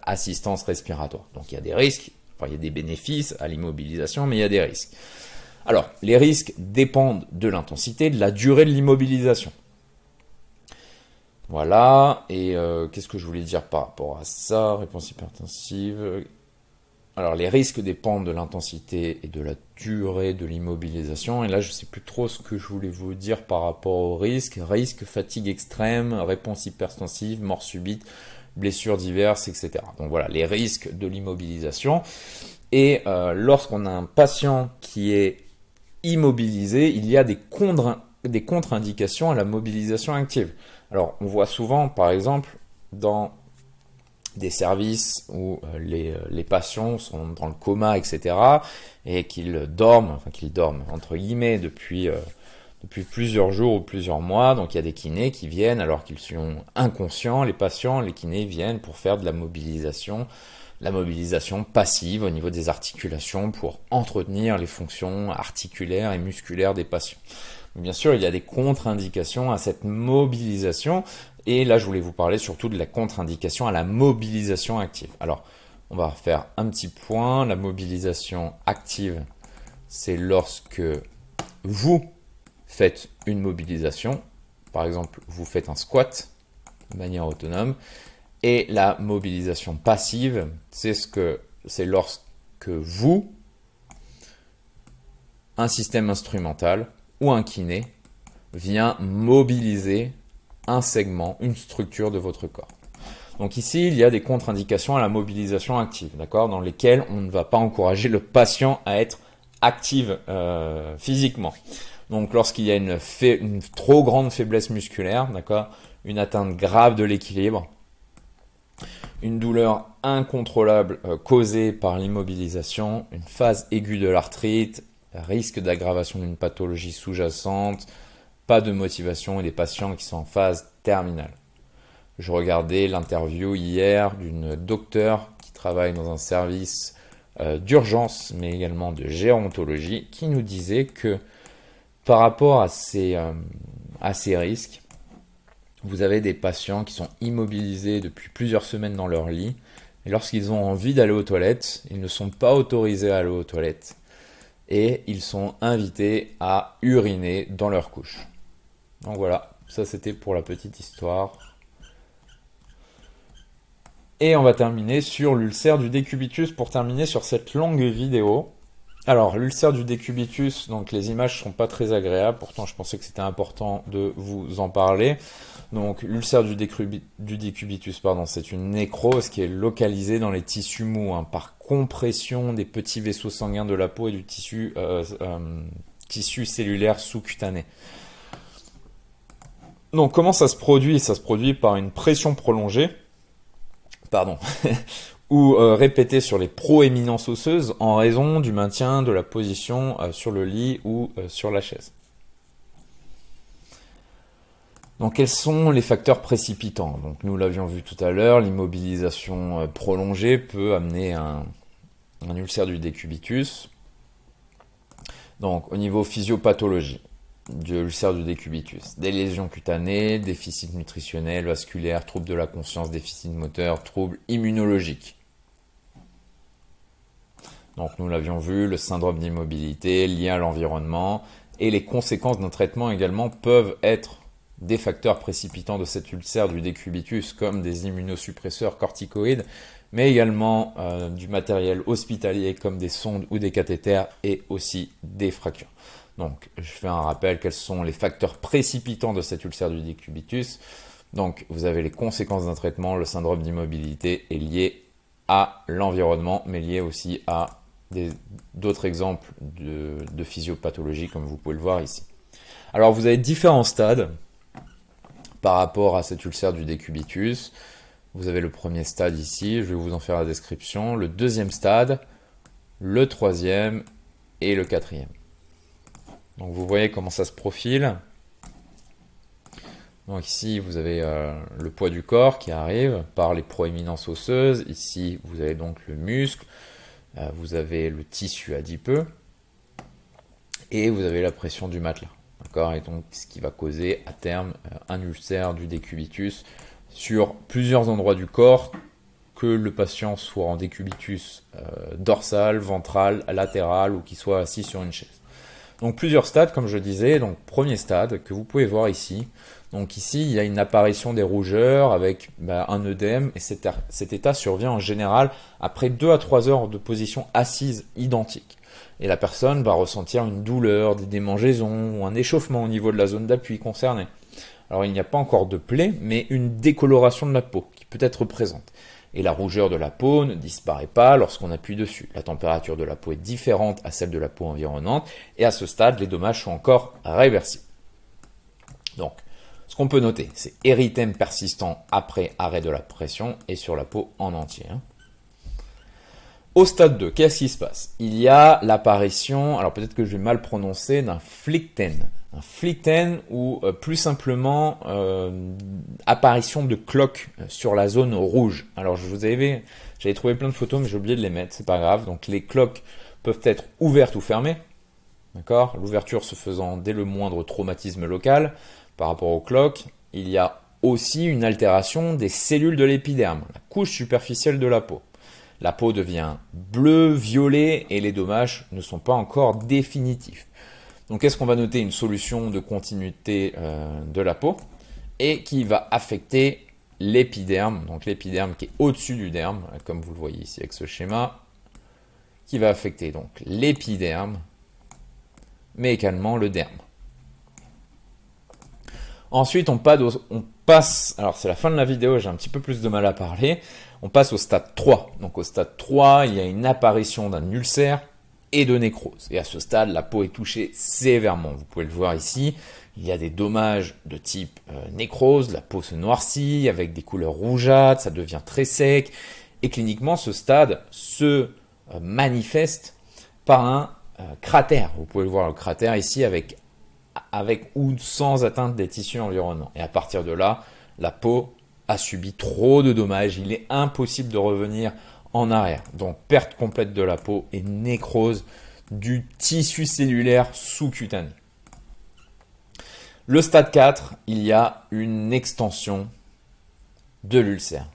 assistance respiratoire. Donc il y a des risques, il y a des bénéfices à l'immobilisation, mais il y a des risques. Alors, les risques dépendent de l'intensité, de la durée de l'immobilisation. Voilà, et qu'est-ce que je voulais dire par rapport à ça? Réponse hypertensive. Alors, les risques dépendent de l'intensité et de la durée de l'immobilisation. Et là, je ne sais plus trop ce que je voulais vous dire par rapport aux risques. Risque, fatigue extrême, réponse hypertensive, mort subite, blessures diverses, etc. Donc voilà, les risques de l'immobilisation. Et lorsqu'on a un patient qui est immobilisé, il y a des contre-indications à la mobilisation active. Alors, on voit souvent, par exemple, dans des services où les patients sont dans le coma, etc., et qu'ils dorment entre guillemets depuis plusieurs jours ou plusieurs mois. Donc il y a des kinés qui viennent alors qu'ils sont inconscients, les patients, les kinés viennent pour faire de la mobilisation passive au niveau des articulations pour entretenir les fonctions articulaires et musculaires des patients. Bien sûr, il y a des contre-indications à cette mobilisation. Et là, je voulais vous parler surtout de la contre-indication à la mobilisation active. Alors, on va faire un petit point. La mobilisation active, c'est lorsque vous faites une mobilisation. Par exemple, vous faites un squat de manière autonome. Et la mobilisation passive, c'est lorsque vous, un système instrumental ou un kiné, vient mobiliser un segment, une structure de votre corps. Donc ici, il y a des contre-indications à la mobilisation active, d'accord, dans lesquelles on ne va pas encourager le patient à être actif physiquement. Donc lorsqu'il y a une trop grande faiblesse musculaire, d'accord, une atteinte grave de l'équilibre, une douleur incontrôlable causée par l'immobilisation, une phase aiguë de l'arthrite, risque d'aggravation d'une pathologie sous-jacente, pas de motivation et des patients qui sont en phase terminale. Je regardais l'interview hier d'une docteure qui travaille dans un service d'urgence mais également de gérontologie qui nous disait que par rapport à ces risques, vous avez des patients qui sont immobilisés depuis plusieurs semaines dans leur lit et lorsqu'ils ont envie d'aller aux toilettes, ils ne sont pas autorisés à aller aux toilettes et ils sont invités à uriner dans leur couche. Donc voilà, ça c'était pour la petite histoire. Et on va terminer sur l'ulcère du décubitus pour terminer sur cette longue vidéo. Alors, l'ulcère du décubitus, donc les images sont pas très agréables, pourtant je pensais que c'était important de vous en parler. Donc, l'ulcère du décubitus, c'est une nécrose qui est localisée dans les tissus mous, par compression des petits vaisseaux sanguins de la peau et du tissu cellulaire sous-cutané. Donc, comment ça se produit? Ça se produit par une pression prolongée, ou répétée sur les proéminences osseuses en raison du maintien de la position sur le lit ou sur la chaise. Donc quels sont les facteurs précipitants? Donc nous l'avions vu tout à l'heure, l'immobilisation prolongée peut amener un ulcère du décubitus. Donc au niveau physiopathologie de l'ulcère du décubitus, des lésions cutanées, déficit nutritionnel, vasculaire, troubles de la conscience, déficit moteur, troubles immunologiques. Donc nous l'avions vu, le syndrome d'immobilité lié à l'environnement et les conséquences d'un traitement également peuvent être des facteurs précipitants de cet ulcère du décubitus comme des immunosuppresseurs corticoïdes, mais également du matériel hospitalier comme des sondes ou des cathéters et aussi des fractures. Donc je fais un rappel, quels sont les facteurs précipitants de cet ulcère du décubitus. Donc vous avez les conséquences d'un traitement, le syndrome d'immobilité est lié à l'environnement, mais lié aussi à d'autres exemples de physiopathologie comme vous pouvez le voir ici. Alors vous avez différents stades par rapport à cet ulcère du décubitus. Vous avez le premier stade ici, je vais vous en faire la description, le deuxième stade, le troisième et le quatrième. Donc vous voyez comment ça se profile. Donc ici vous avez le poids du corps qui arrive par les proéminences osseuses. Ici vous avez donc le muscle, vous avez le tissu adipeux et vous avez la pression du matelas. D'accord, et donc ce qui va causer à terme un ulcère du décubitus sur plusieurs endroits du corps, que le patient soit en décubitus dorsal, ventral, latéral ou qu'il soit assis sur une chaise. Donc plusieurs stades comme je disais, donc premier stade que vous pouvez voir ici. Donc ici il y a une apparition des rougeurs avec un œdème et cet état survient en général après 2 à 3 heures de position assise identique. Et la personne va ressentir une douleur, des démangeaisons ou un échauffement au niveau de la zone d'appui concernée. Alors il n'y a pas encore de plaie, mais une décoloration de la peau qui peut être présente. Et la rougeur de la peau ne disparaît pas lorsqu'on appuie dessus. La température de la peau est différente à celle de la peau environnante et à ce stade, les dommages sont encore réversibles. Donc, ce qu'on peut noter, c'est érythème persistant après arrêt de la pression et sur la peau en entier. Au stade 2, qu'est-ce qui se passe? Il y a l'apparition, alors peut-être que je vais mal prononcer, d'un phlictène. Un phlictène ou plus simplement apparition de cloques sur la zone rouge. Alors j'avais trouvé plein de photos mais j'ai oublié de les mettre, c'est pas grave. Donc les cloques peuvent être ouvertes ou fermées. D'accord? L'ouverture se faisant dès le moindre traumatisme local par rapport aux cloques. Il y a aussi une altération des cellules de l'épiderme, la couche superficielle de la peau. La peau devient bleue, violet et les dommages ne sont pas encore définitifs. Donc est-ce qu'on va noter une solution de continuité de la peau et qui va affecter l'épiderme, donc l'épiderme qui est au-dessus du derme, comme vous le voyez ici avec ce schéma, qui va affecter donc l'épiderme, mais également le derme. Ensuite, on passe, alors c'est la fin de la vidéo, j'ai un petit peu plus de mal à parler, on passe au stade 3. Donc au stade 3, il y a une apparition d'un ulcère et de nécrose. Et à ce stade, la peau est touchée sévèrement. Vous pouvez le voir ici, il y a des dommages de type nécrose, la peau se noircit avec des couleurs rougeâtres, ça devient très sec. Et cliniquement, ce stade se manifeste par un cratère. Vous pouvez le voir, le cratère ici avec ou sans atteinte des tissus environnants. Et à partir de là, la peau a subi trop de dommages. Il est impossible de revenir en arrière. Donc, perte complète de la peau et nécrose du tissu cellulaire sous-cutané. Le stade 4, il y a une extension de l'ulcère.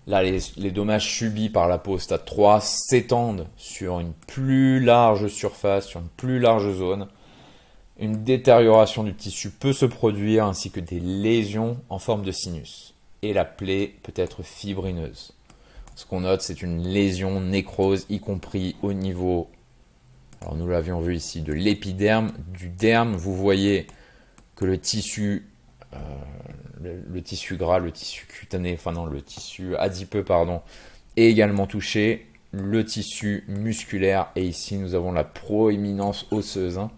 Là, les dommages subis par la peau au stade 3 s'étendent sur une plus large surface, sur une plus large zone. Une détérioration du tissu peut se produire ainsi que des lésions en forme de sinus. Et la plaie peut être fibrineuse. Ce qu'on note, c'est une lésion nécrose, y compris au niveau, alors nous l'avions vu ici, de l'épiderme, du derme. Vous voyez que le tissu, le tissu gras, le tissu cutané, enfin non, le tissu adipeux, pardon, est également touché. Le tissu musculaire, et ici nous avons la proéminence osseuse, hein.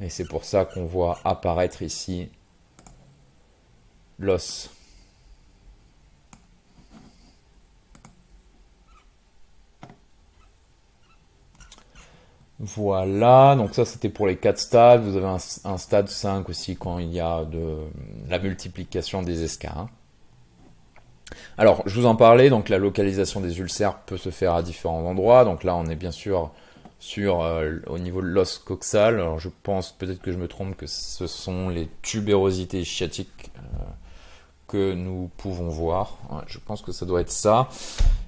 Et c'est pour ça qu'on voit apparaître ici l'os. Voilà, donc ça c'était pour les 4 stades. Vous avez un stade 5 aussi quand il y a de la multiplication des escarres, hein. Alors, je vous en parlais, donc la localisation des ulcères peut se faire à différents endroits. Donc là, on est bien sûr au niveau de l'os coxal. Alors je pense, peut-être que je me trompe, que ce sont les tubérosités sciatiques que nous pouvons voir. Ouais, je pense que ça doit être ça.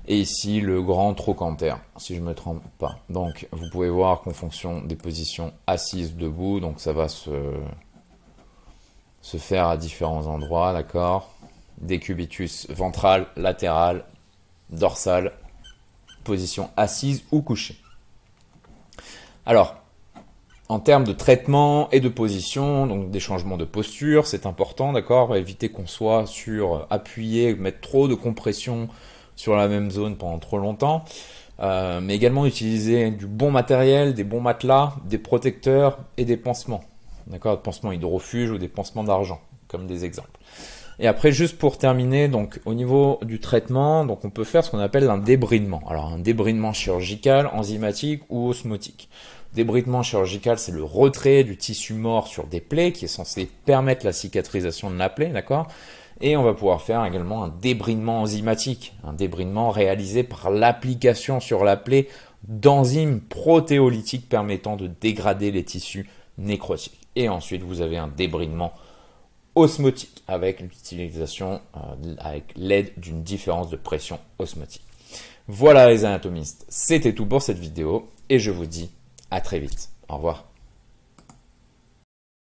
Et ici, le grand trochanter, si je ne me trompe pas. Donc, vous pouvez voir qu'en fonction des positions assises, debout, donc ça va se faire à différents endroits, d'accord? Décubitus ventral, latéral, dorsal, position assise ou couchée. Alors, en termes de traitement et de position, donc des changements de posture, c'est important, d'accord? Éviter qu'on soit appuyé, mettre trop de compression sur la même zone pendant trop longtemps. Mais également utiliser du bon matériel, des bons matelas, des protecteurs et des pansements. D'accord? Des pansements hydrofuges ou des pansements d'argent, comme des exemples. Et après, juste pour terminer, donc au niveau du traitement, donc on peut faire ce qu'on appelle un débridement. Alors un débridement chirurgical, enzymatique ou osmotique. Débridement chirurgical, c'est le retrait du tissu mort sur des plaies qui est censé permettre la cicatrisation de la plaie, d'accord? Et on va pouvoir faire également un débridement enzymatique, un débridement réalisé par l'application sur la plaie d'enzymes protéolytiques permettant de dégrader les tissus nécrotiques. Et ensuite, vous avez un débridement osmotique avec l'utilisation, avec l'aide d'une différence de pression osmotique. Voilà les anatomistes, c'était tout pour cette vidéo et je vous dis à très vite. Au revoir.